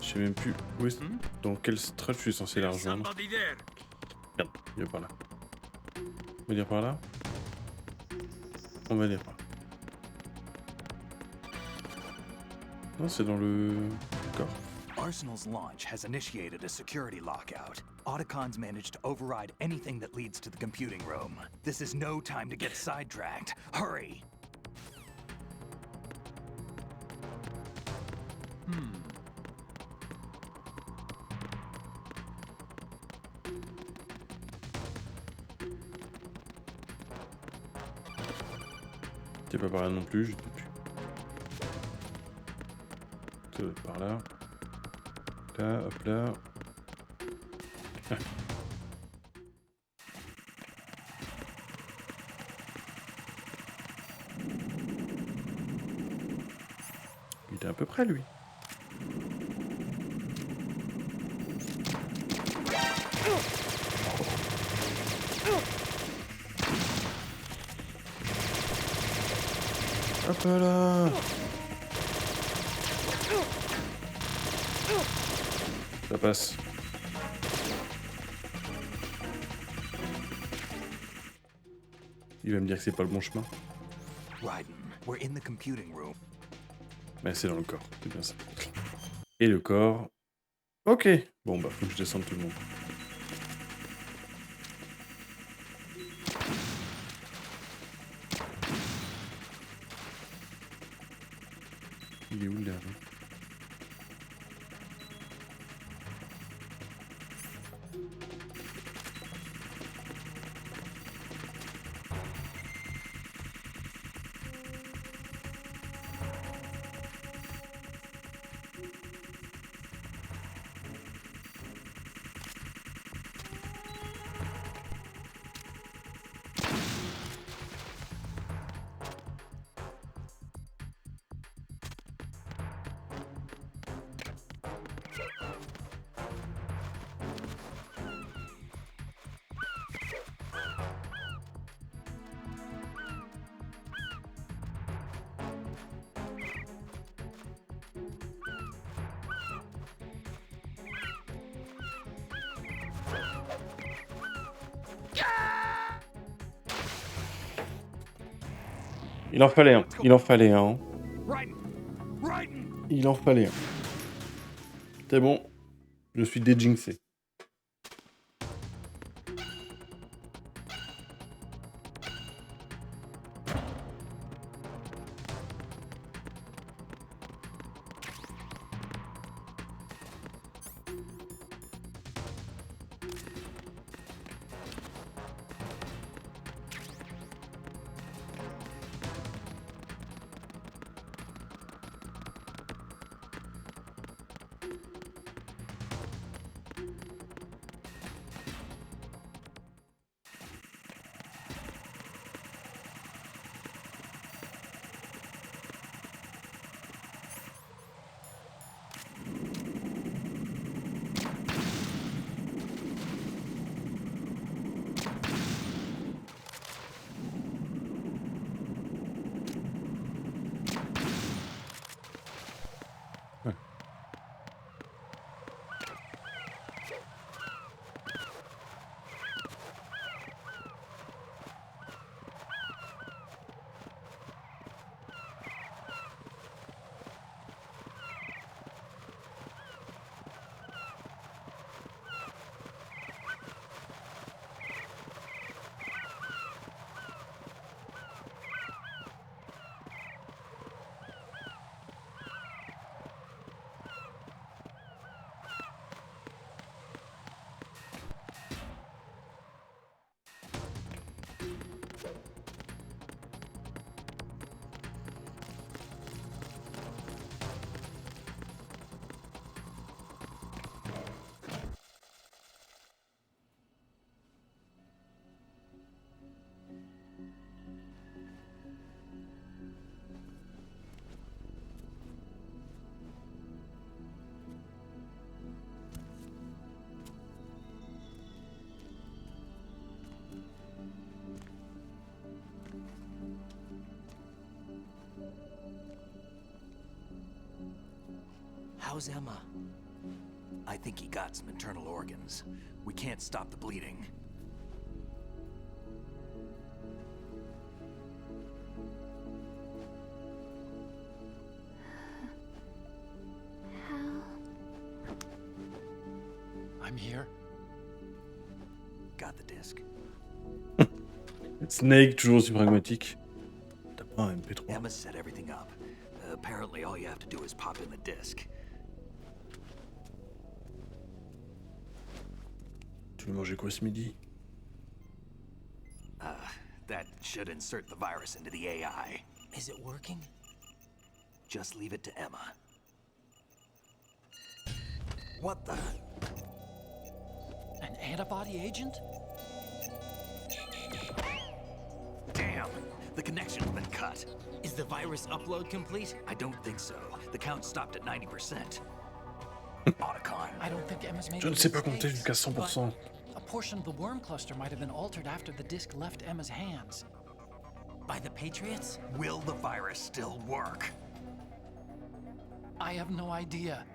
S1: Je sais même plus où est dans quel strat je suis censé la rejoindre. Merde, il est par là. On va dire par là. On va dire par là. Non, c'est dans le corps.
S6: Arsenal's launch has initiated a security lockout. Otacons managed to override anything that leads to the computing room. This is no time to get sidetracked. Hurry!
S1: T'es pas par là non plus, je sais plus. Par là. Là, hop là. Ah. Il était à peu près lui. Hop là. Ça passe. Il va me dire que c'est pas le bon chemin.
S6: Raiden, we're in the computing room.
S1: Mais c'est dans le corps, c'est bien ça. Et le corps. Ok. Bon bah faut que je descende tout le monde. Il est où le dernier? Il en fallait un. Il en fallait un. Il en fallait un. C'est bon. Je suis déjinxé.
S2: How's Emma?
S6: I think he got some internal organs. We can't stop the bleeding.
S8: I'm here.
S6: Got the disc.
S1: Snake, toujours aussi pragmatique. T'as pas un MP3.
S6: Emma set everything up. Apparently, all you have to do is pop in the disc.
S1: Tu veux manger quoi ce midi?
S6: That should insert the virus into the AI.
S2: Is it working?
S6: Just leave it to Emma. What the?
S8: An antibody agent?
S6: Damn! The connection's been cut.
S2: Is the virus upload complete?
S6: I don't think so. The count stopped at 90%. Otacon.
S8: I don't think Emma's made
S1: Je ne sais pas compter jusqu'à 100%.
S8: A portion of the worm cluster might have been altered after the disc left Emma's hands.
S2: By the Patriots?
S6: Will the virus still work?
S8: I have no idea.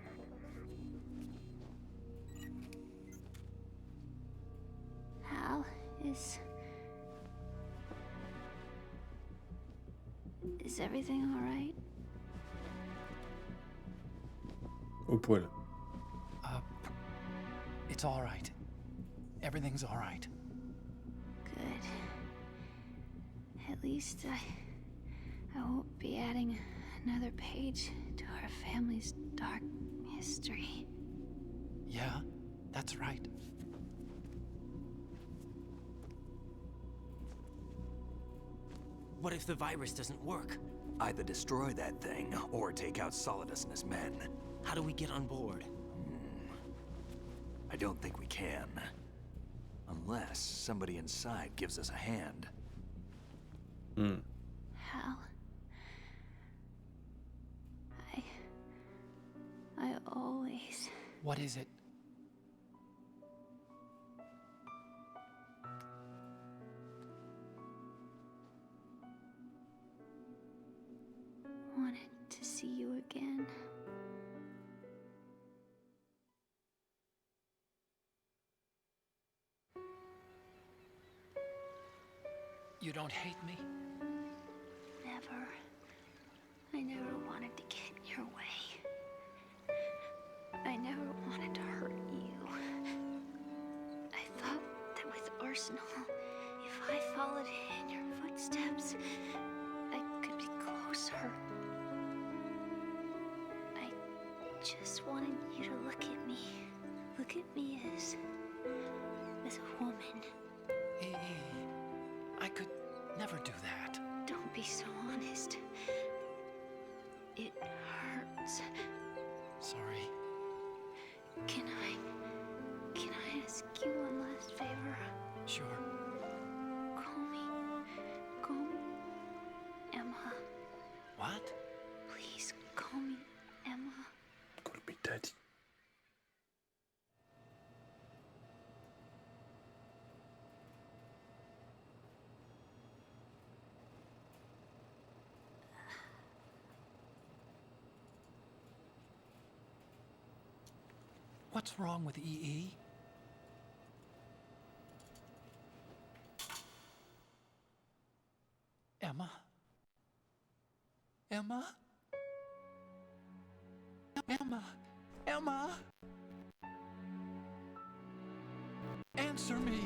S11: Hal, is everything all right?
S1: Au poil.
S8: It's all right. Everything's all right.
S11: Good. At least I won't be adding Another page to our family's dark history.
S8: Yeah, that's right.
S2: What if the virus doesn't work?
S6: Either destroy that thing, or take out Solidus and his men.
S2: How do we get on board?
S6: I don't think we can. Unless somebody inside gives us a hand.
S11: Hal. I always...
S8: What is it?
S11: wanted to see you again.
S8: You don't hate me?
S11: Never. I never wanted to get in your way. I never wanted to hurt you. I thought that with Arsenal, if I followed in your footsteps, I could be closer. I just wanted you to look at me. Look at me as a woman.
S8: I could never do that.
S11: Don't be so honest. It hurts.
S8: Sorry.
S11: Can I ask you one last favor?
S8: Sure.
S11: Call me Emma.
S8: What?
S11: Please call me Emma.
S1: Call me Daddy.
S8: What's wrong with EE? Emma? Emma? Emma? Emma? Answer me!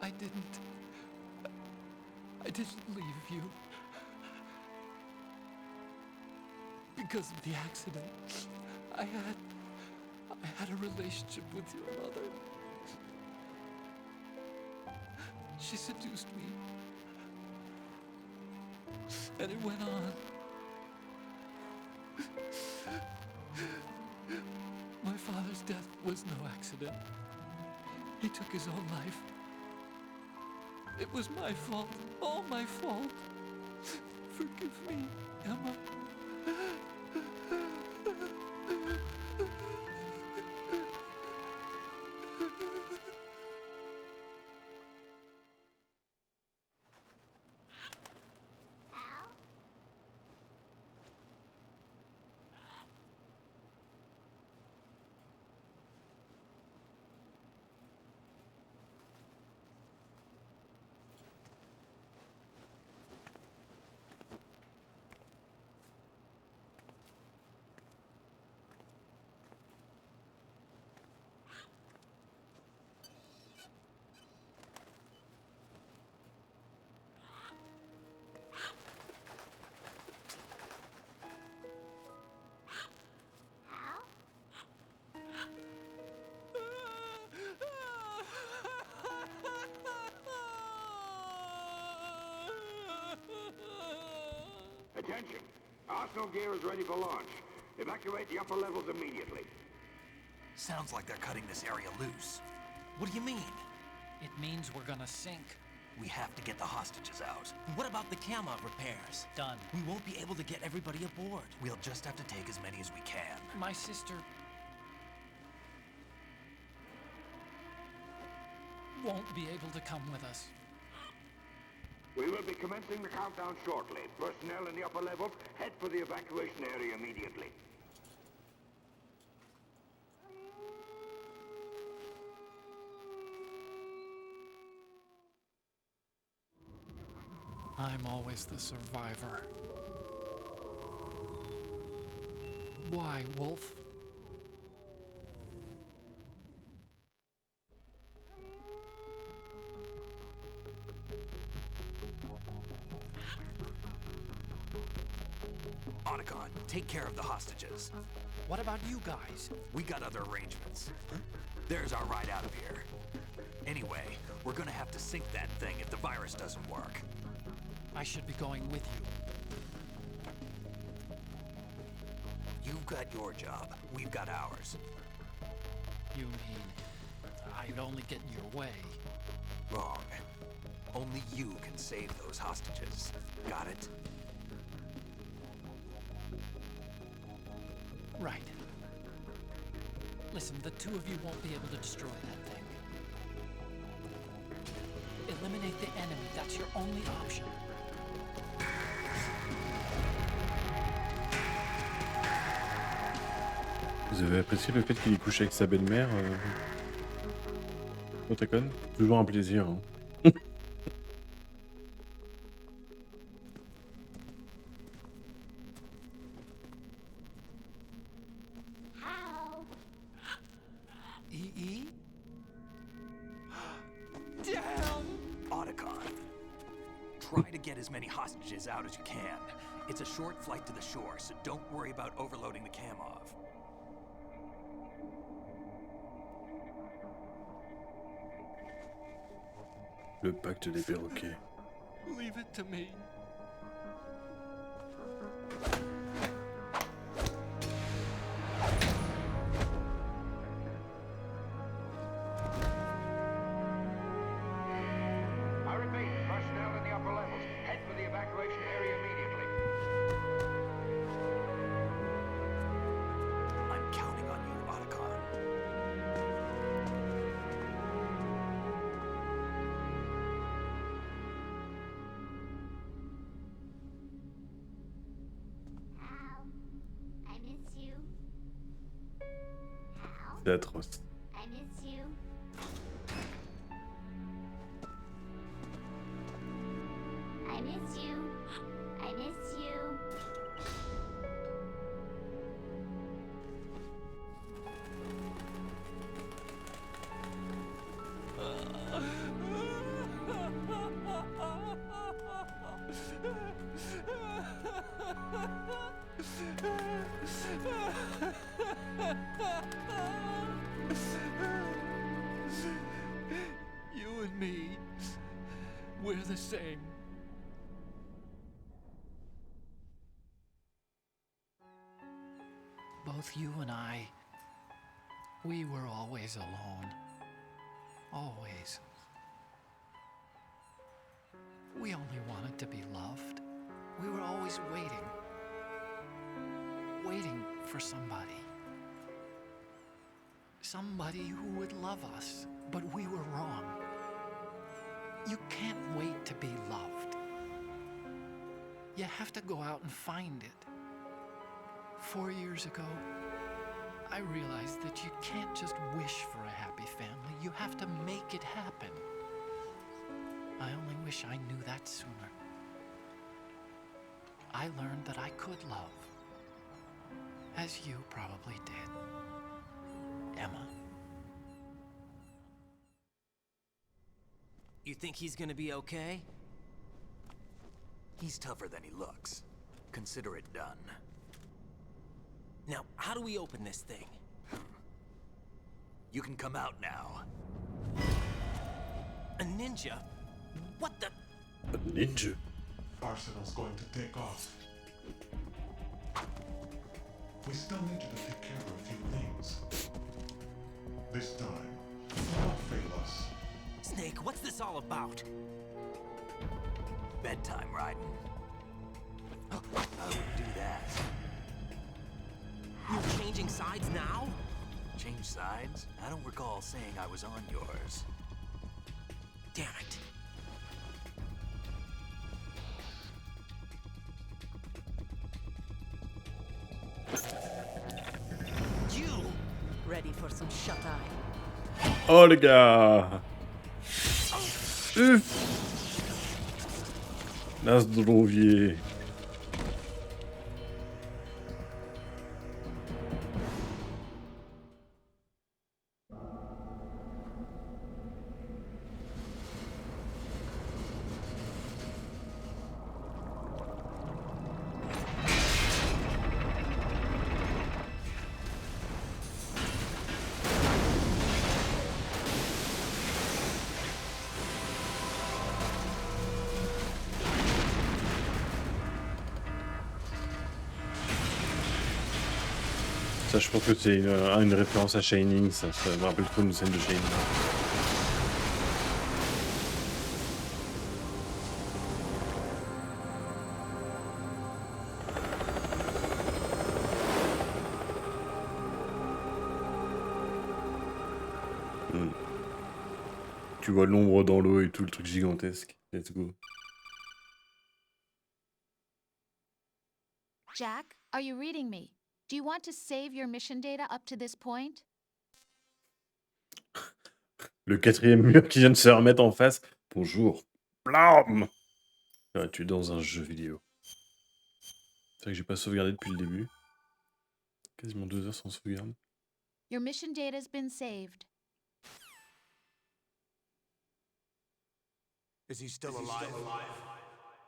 S8: I didn't leave you. Because of the accident, I had a relationship with your mother. She seduced me. And it went on. My father's death was no accident. He took his own life. It was my fault, all my fault. Forgive me, Emma.
S13: Attention! Arsenal gear is ready for launch. Evacuate the upper levels immediately.
S6: Sounds like they're cutting this area loose.
S2: What do you mean?
S8: It means we're gonna sink.
S6: We have to get the hostages out.
S2: What about the camo repairs?
S8: Done.
S2: We won't be able to get everybody aboard.
S6: We'll just have to take as many as we can.
S8: My sister won't be able to come with us.
S13: We will be commencing the countdown shortly. Personnel in the upper levels, head for the evacuation area immediately.
S8: I'm always the survivor. Why, Wolf?
S6: Otacon, take care of the hostages.
S8: What about you guys?
S6: We got other arrangements. There's our ride out of here. Anyway, we're gonna have to sink that thing if the virus doesn't work.
S8: I should be going with you.
S6: You've got your job. We've got ours.
S8: You mean I'd only get in your way?
S6: Wrong. Only you can save those hostages. Got it?
S8: Right. Listen, the two of you won't be able to destroy that thing. Eliminate the enemy. That's your only option.
S1: Vous avez apprécié le fait qu'il ait couché avec sa belle-mère, Otacon? Toujours un plaisir. Hein.
S8: EE? Damn!
S6: Otacon, try to get as many hostages out as you can. It's a short flight to the shore, so don't worry about overloading the Kamov.
S1: Le pacte des perroquets.
S8: Leave it to me.
S13: I repeat, personnel in the upper levels, head for the evacuation area immediately.
S6: I'm counting on you, Otacon.
S11: I miss you. Hal,
S1: C'est atroce.
S11: I miss you. I miss you. I miss you.
S8: You and me, we're the same. Both you and I, we were always alone. Always. We only wanted to be loved. We were always waiting. Waiting for somebody. Somebody who would love us, but we were wrong. You can't wait to be loved. You have to go out and find it. 4 years ago, I realized that you can't just wish for a happy family. You have to make it happen. I only wish I knew that sooner. I learned that I could love, as you probably did, Emma.
S2: You think he's gonna be okay?
S6: He's tougher than he looks. Consider it done.
S2: Now, how do we open this thing?
S6: You can come out now.
S2: A ninja? What the?
S1: A ninja?
S14: Arsenal's going to take off. We still need you to take care of a few things. This time, do not fail us.
S2: Snake, what's this all about?
S6: Bedtime, Raiden. I wouldn't do that.
S2: You're changing sides now?
S6: Change sides? I don't recall saying I was on yours.
S2: Damn it.
S15: Ready for some shut-eye?
S1: Oh les gars. Na zdrowie. Ça, je pense que c'est une référence à Shining, ça me rappelle trop une scène de Shining. Tu vois l'ombre dans l'eau et tout, le truc gigantesque. Let's go.
S7: Jack, are you reading me? Do you want to save your mission data up to this point?
S1: Le quatrième mur qui vient de se remettre en face. Bonjour. Blam. Tu es dans un jeu vidéo. C'est vrai que j'ai pas sauvegardé depuis le début. Quasiment 2 heures sans sauvegarde.
S7: Your mission data's been saved.
S10: Is he still alive?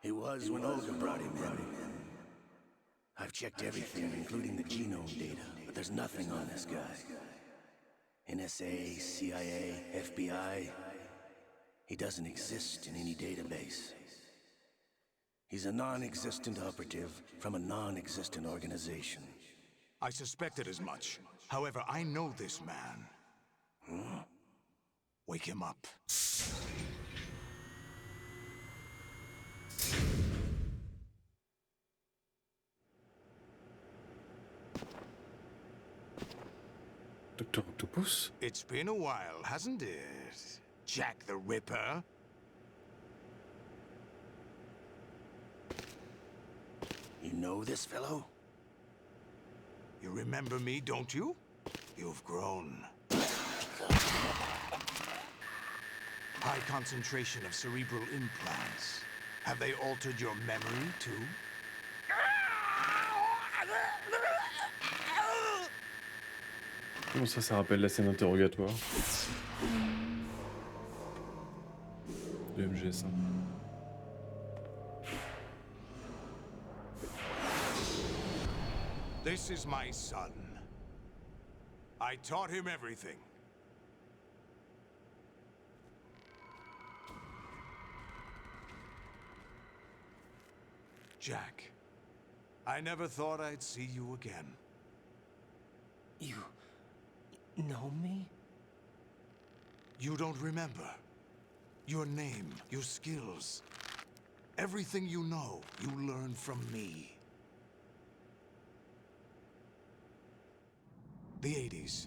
S6: He was when Olga brought him in. I've checked everything, including the genome data, but there's nothing on this guy. NSA, CIA, FBI. He doesn't exist in any database. He's a non-existent operative from a non-existent organization.
S10: I suspected as much. However, I know this man.
S6: Hmm?
S10: Wake him up.
S1: Dr. Octopus?
S10: It's been a while, hasn't it? Jack the Ripper?
S6: You know this fellow?
S10: You remember me, don't you? You've grown. High concentration of cerebral implants. Have they altered your memory, too?
S1: Comment ça rappelle la scène interrogatoire de MGS1.
S10: This is my son. I taught him everything. Jack, I never thought I'd see you again.
S2: You know me?
S10: You don't remember. Your name, your skills. Everything you know, you learned from me. The 80s.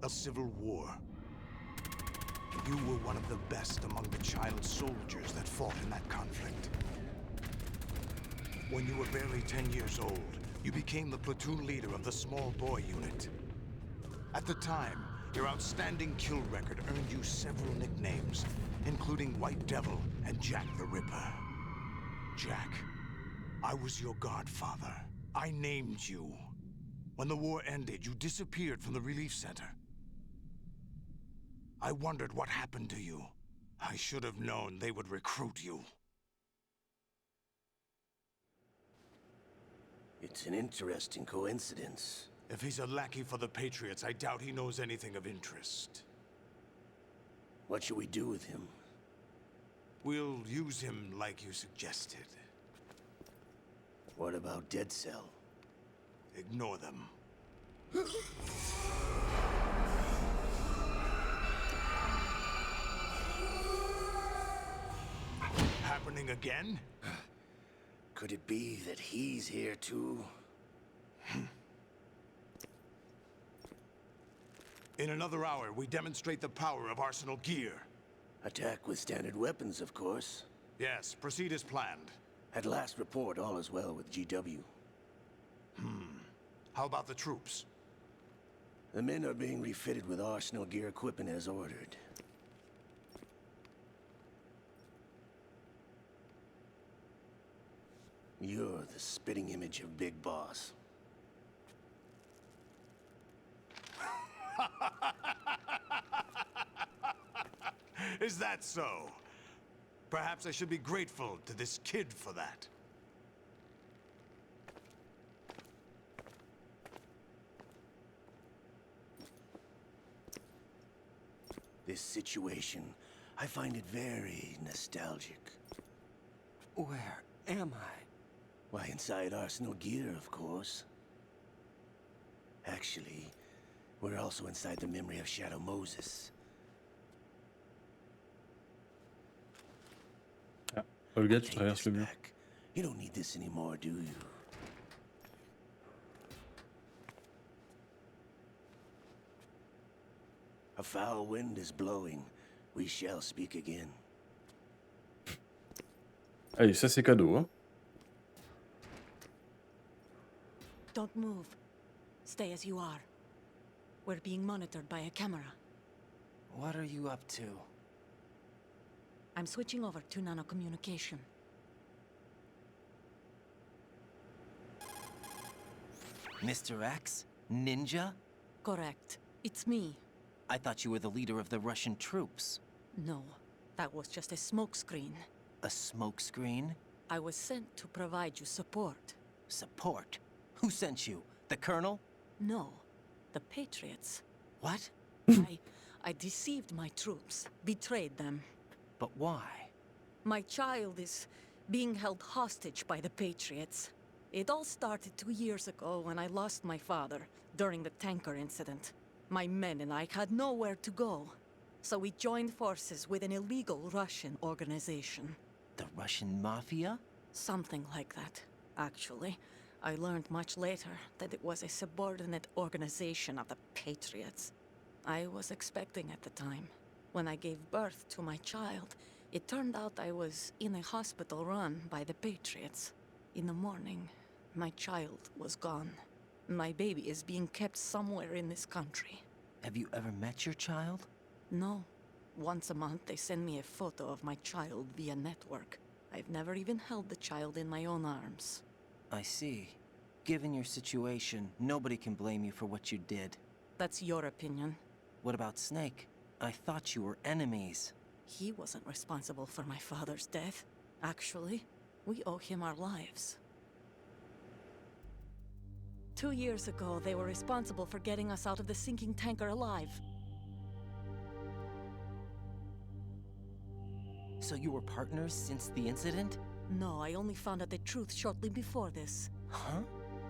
S10: A civil war. You were one of the best among the child soldiers that fought in that conflict. When you were barely 10 years old, you became the platoon leader of the small boy unit. At the time, your outstanding kill record earned you several nicknames, including White Devil and Jack the Ripper. Jack, I was your godfather. I named you. When the war ended, you disappeared from the relief center. I wondered what happened to you. I should have known they would recruit you.
S6: It's an interesting coincidence.
S10: If he's a lackey for the Patriots, I doubt he knows anything of interest.
S6: What should we do with him?
S10: We'll use him like you suggested.
S6: What about Dead Cell?
S10: Ignore them. Happening again?
S6: Could it be that he's here too?
S10: In another hour, we demonstrate the power of Arsenal gear.
S6: Attack with standard weapons, of course.
S10: Yes, proceed as planned.
S6: At last report, all is well with GW.
S10: How about the troops?
S2: The men are being refitted with arsenal gear equipment as ordered. You're the spitting image of Big Boss.
S10: Is that so? Perhaps I should be grateful to this kid for that.
S2: This situation, I find it very nostalgic. Where am I? Why, inside Arsenal Gear, of course. Actually, we're also inside the memory of Shadow Moses.
S1: Olga, tu traverses le mur.
S2: You don't need this anymore, do you? A foul wind is blowing. We shall speak again.
S1: Allez, ça c'est cadeau, hein.
S15: Don't move. Stay as you are. We're being monitored by a camera.
S2: What are you up to?
S15: I'm switching over to nanocommunication.
S2: Mr. X? Ninja?
S15: Correct. It's me.
S2: I thought you were the leader of the Russian troops.
S15: No, that was just a smokescreen.
S2: A smokescreen?
S15: I was sent to provide you support.
S2: Support? Who sent you? The Colonel?
S15: No, the Patriots.
S2: What?
S15: I deceived my troops, betrayed them.
S2: But why?
S15: My child is being held hostage by the Patriots. It all started 2 years ago when I lost my father during the tanker incident. My men and I had nowhere to go, so we joined forces with an illegal Russian organization.
S2: The Russian Mafia?
S15: Something like that, actually. I learned much later that it was a subordinate organization of the Patriots. I was expecting at the time. When I gave birth to my child, it turned out I was in a hospital run by the Patriots. In the morning, my child was gone. My baby is being kept somewhere in this country.
S2: Have you ever met your child?
S15: No. Once a month, they send me a photo of my child via network. I've never even held the child in my own arms.
S2: I see. Given your situation, nobody can blame you for what you did.
S15: That's your opinion.
S2: What about Snake? I thought you were enemies.
S15: He wasn't responsible for my father's death. Actually, we owe him our lives. 2 years ago, they were responsible for getting us out of the sinking tanker alive.
S2: So you were partners since the incident?
S15: No, I only found out the truth shortly before this.
S2: Huh?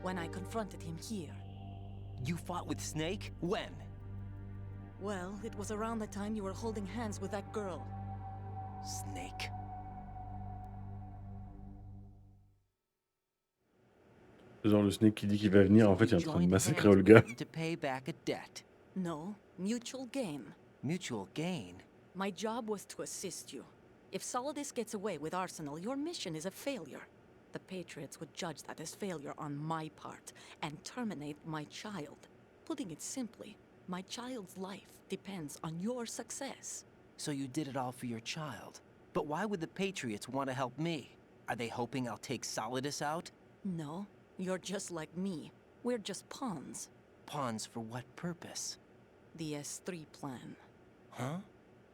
S15: When I confronted him here.
S2: You fought with Snake? When?
S15: Well, it was around the time you were holding hands with that girl.
S2: Snake.
S1: Genre le Snake qui dit qu'il va venir, en fait il est en train de massacrer Olga.
S2: To pay back a debt.
S15: No, mutual gain.
S2: Mutual gain?
S15: My job was to assist you. If Solidus gets away with Arsenal, your mission is a failure. The Patriots would judge that as failure on my part and terminate my child. Putting it simply, my child's life depends on your success.
S2: So you did it all for your child. But why would the Patriots want to help me? Are they hoping I'll take Solidus out?
S15: No, you're just like me. We're just pawns.
S2: Pawns for what purpose?
S15: The S3 plan.
S2: Huh?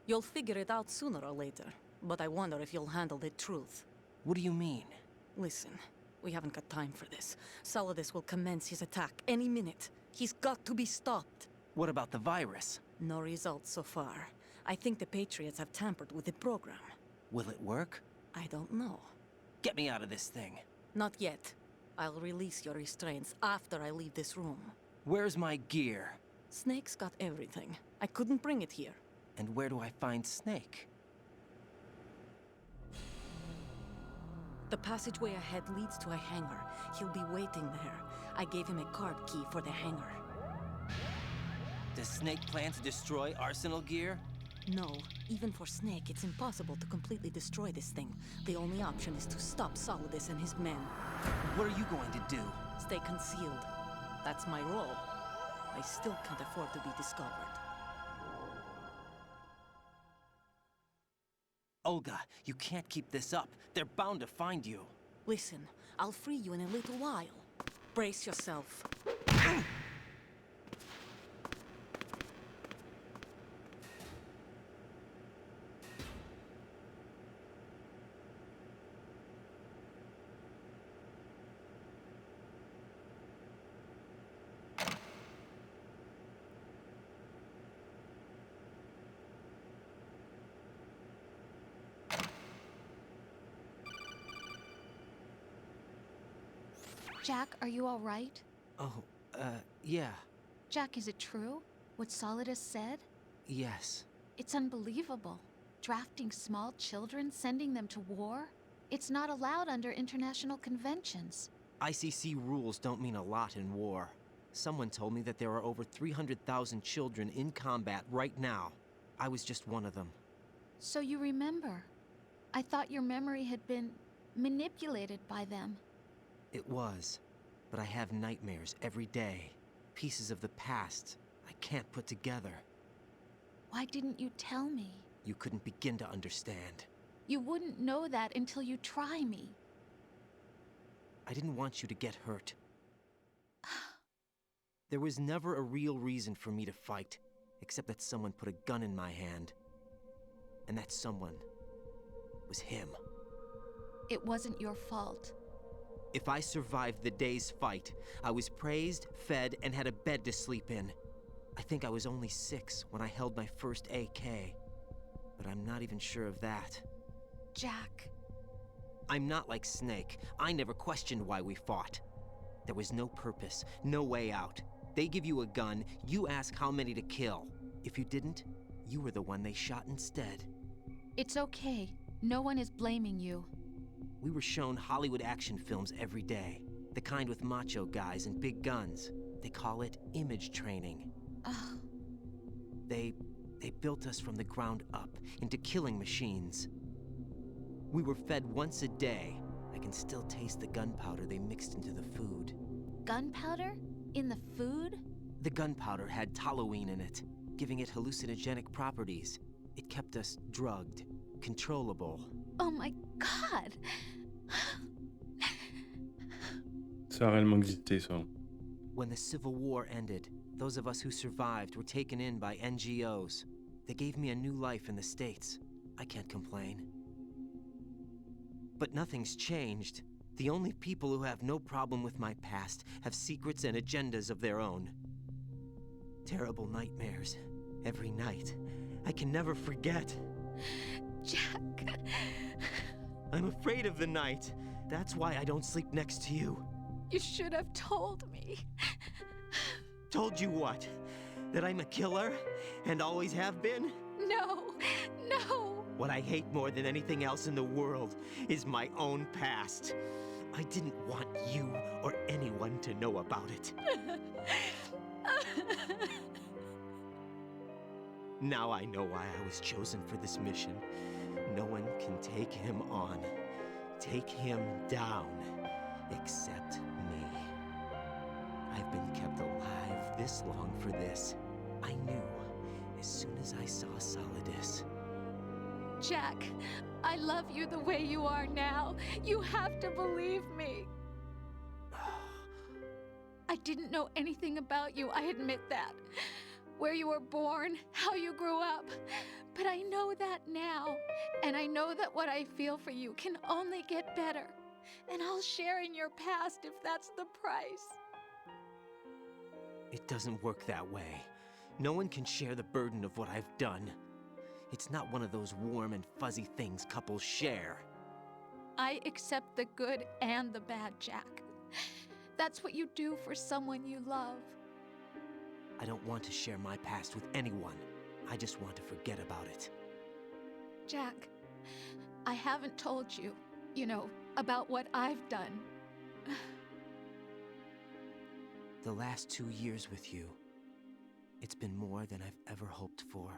S15: You'll figure it out sooner or later, but I wonder if you'll handle the truth.
S2: What do you mean?
S15: Listen, we haven't got time for this. Solidus will commence his attack any minute. He's got to be stopped.
S2: What about the virus?
S15: No results so far. I think the Patriots have tampered with the program.
S2: Will it work?
S15: I don't know.
S2: Get me out of this thing.
S15: Not yet. I'll release your restraints after I leave this room.
S2: Where's my gear?
S15: Snake's got everything. I couldn't bring it here.
S2: And where do I find Snake?
S15: The passageway ahead leads to a hangar. He'll be waiting there. I gave him a card key for the hangar.
S2: Does Snake plan to destroy Arsenal Gear?
S15: No. Even for Snake, it's impossible to completely destroy this thing. The only option is to stop Solidus and his men.
S2: What are you going to do?
S15: Stay concealed. That's my role. I still can't afford to be discovered.
S2: Olga, you can't keep this up. They're bound to find you.
S15: Listen, I'll free you in a little while. Brace yourself.
S7: Jack, are you all right?
S2: Oh, yeah.
S7: Jack, is it true? What Solidus said?
S2: Yes.
S7: It's unbelievable. Drafting small children, sending them to war? It's not allowed under international conventions.
S2: ICC rules don't mean a lot in war. Someone told me that there are over 300,000 children in combat right now. I was just one of them.
S7: So you remember. I thought your memory had been manipulated by them.
S2: It was, but I have nightmares every day. Pieces of the past I can't put together.
S7: Why didn't you tell me?
S2: You couldn't begin to understand.
S7: You wouldn't know that until you try me.
S2: I didn't want you to get hurt. There was never a real reason for me to fight, except that someone put a gun in my hand. And that someone was him.
S7: It wasn't your fault.
S2: If I survived the day's fight, I was praised, fed, and had a bed to sleep in. I think I was only 6 when I held my first AK. But I'm not even sure of that.
S7: Jack.
S2: I'm not like Snake. I never questioned why we fought. There was no purpose, no way out. They give you a gun, you ask how many to kill. If you didn't, you were the one they shot instead.
S7: It's okay. No one is blaming you.
S2: We were shown Hollywood action films every day. The kind with macho guys and big guns. They call it image training.
S7: Ugh.
S2: They built us from the ground up into killing machines. We were fed once a day. I can still taste the gunpowder they mixed into the food.
S7: Gunpowder? In the food?
S2: The gunpowder had toluene in it, giving it hallucinogenic properties. It kept us drugged, controllable.
S7: Oh my God!
S1: Ça a réellement existé, ça.
S2: When the Civil War ended, those of us who survived were taken in by NGOs. They gave me a new life in the States. I can't complain. But nothing's changed. The only people who have no problem with my past have secrets and agendas of their own. Terrible nightmares. Every night. I can never forget.
S7: Jack.
S2: I'm afraid of the night. That's why I don't sleep next to you.
S7: You should have told me.
S2: Told you what? That I'm a killer? And always have been?
S7: No, no.
S2: What I hate more than anything else in the world is my own past. I didn't want you or anyone to know about it. Now I know why I was chosen for this mission. No one can take him on, take him down, except me. I've been kept alive this long for this. I knew as soon as I saw Solidus.
S7: Jack, I love you the way you are now. You have to believe me. I didn't know anything about you, I admit that. Where you were born, how you grew up. But I know that now. And I know that what I feel for you can only get better. And I'll share in your past if that's the price.
S2: It doesn't work that way. No one can share the burden of what I've done. It's not one of those warm and fuzzy things couples share.
S7: I accept the good and the bad, Jack. That's what you do for someone you love.
S2: I don't want to share my past with anyone. I just want to forget about it.
S7: Jack, I haven't told you, about what I've done.
S2: The last 2 years with you, it's been more than I've ever hoped for.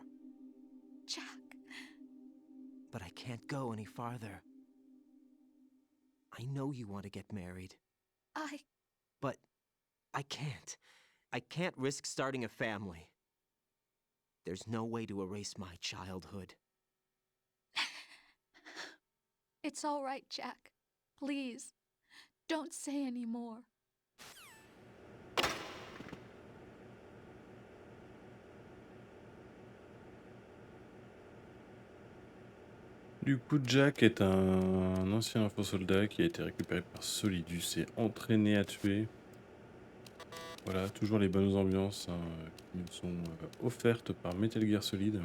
S7: Jack.
S2: But I can't go any farther. I know you want to get married. But I can't. I can't risk starting a family. There's no way to erase my childhood.
S7: It's all right, Jack. Please, don't say any more.
S1: Du coup, Jack est un ancien info-soldat qui a été récupéré par Solidus et entraîné à tuer. Voilà, toujours les bonnes ambiances hein, qui nous sont offertes par Metal Gear Solid.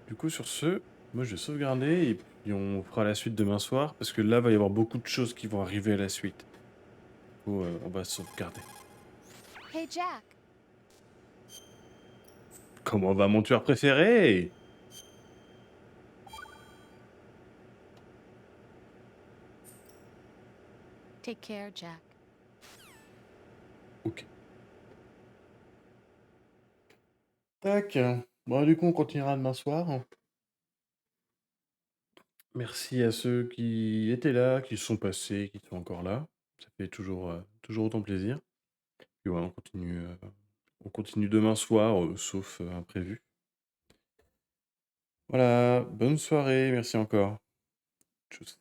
S1: Du coup, sur ce, moi je vais sauvegarder et puis on fera la suite demain soir parce que là, va y avoir beaucoup de choses qui vont arriver à la suite. Du coup, on va sauvegarder.
S7: Hey, Jack.
S1: Comment va mon tueur préféré?
S7: Take care, Jack.
S1: Ok. Tac. Bon, du coup, on continuera demain soir. Merci à ceux qui étaient là, qui sont passés, qui sont encore là. Ça fait toujours, toujours autant plaisir. Et voilà, on continue demain soir, sauf imprévu. Voilà, bonne soirée, merci encore. Tchuss.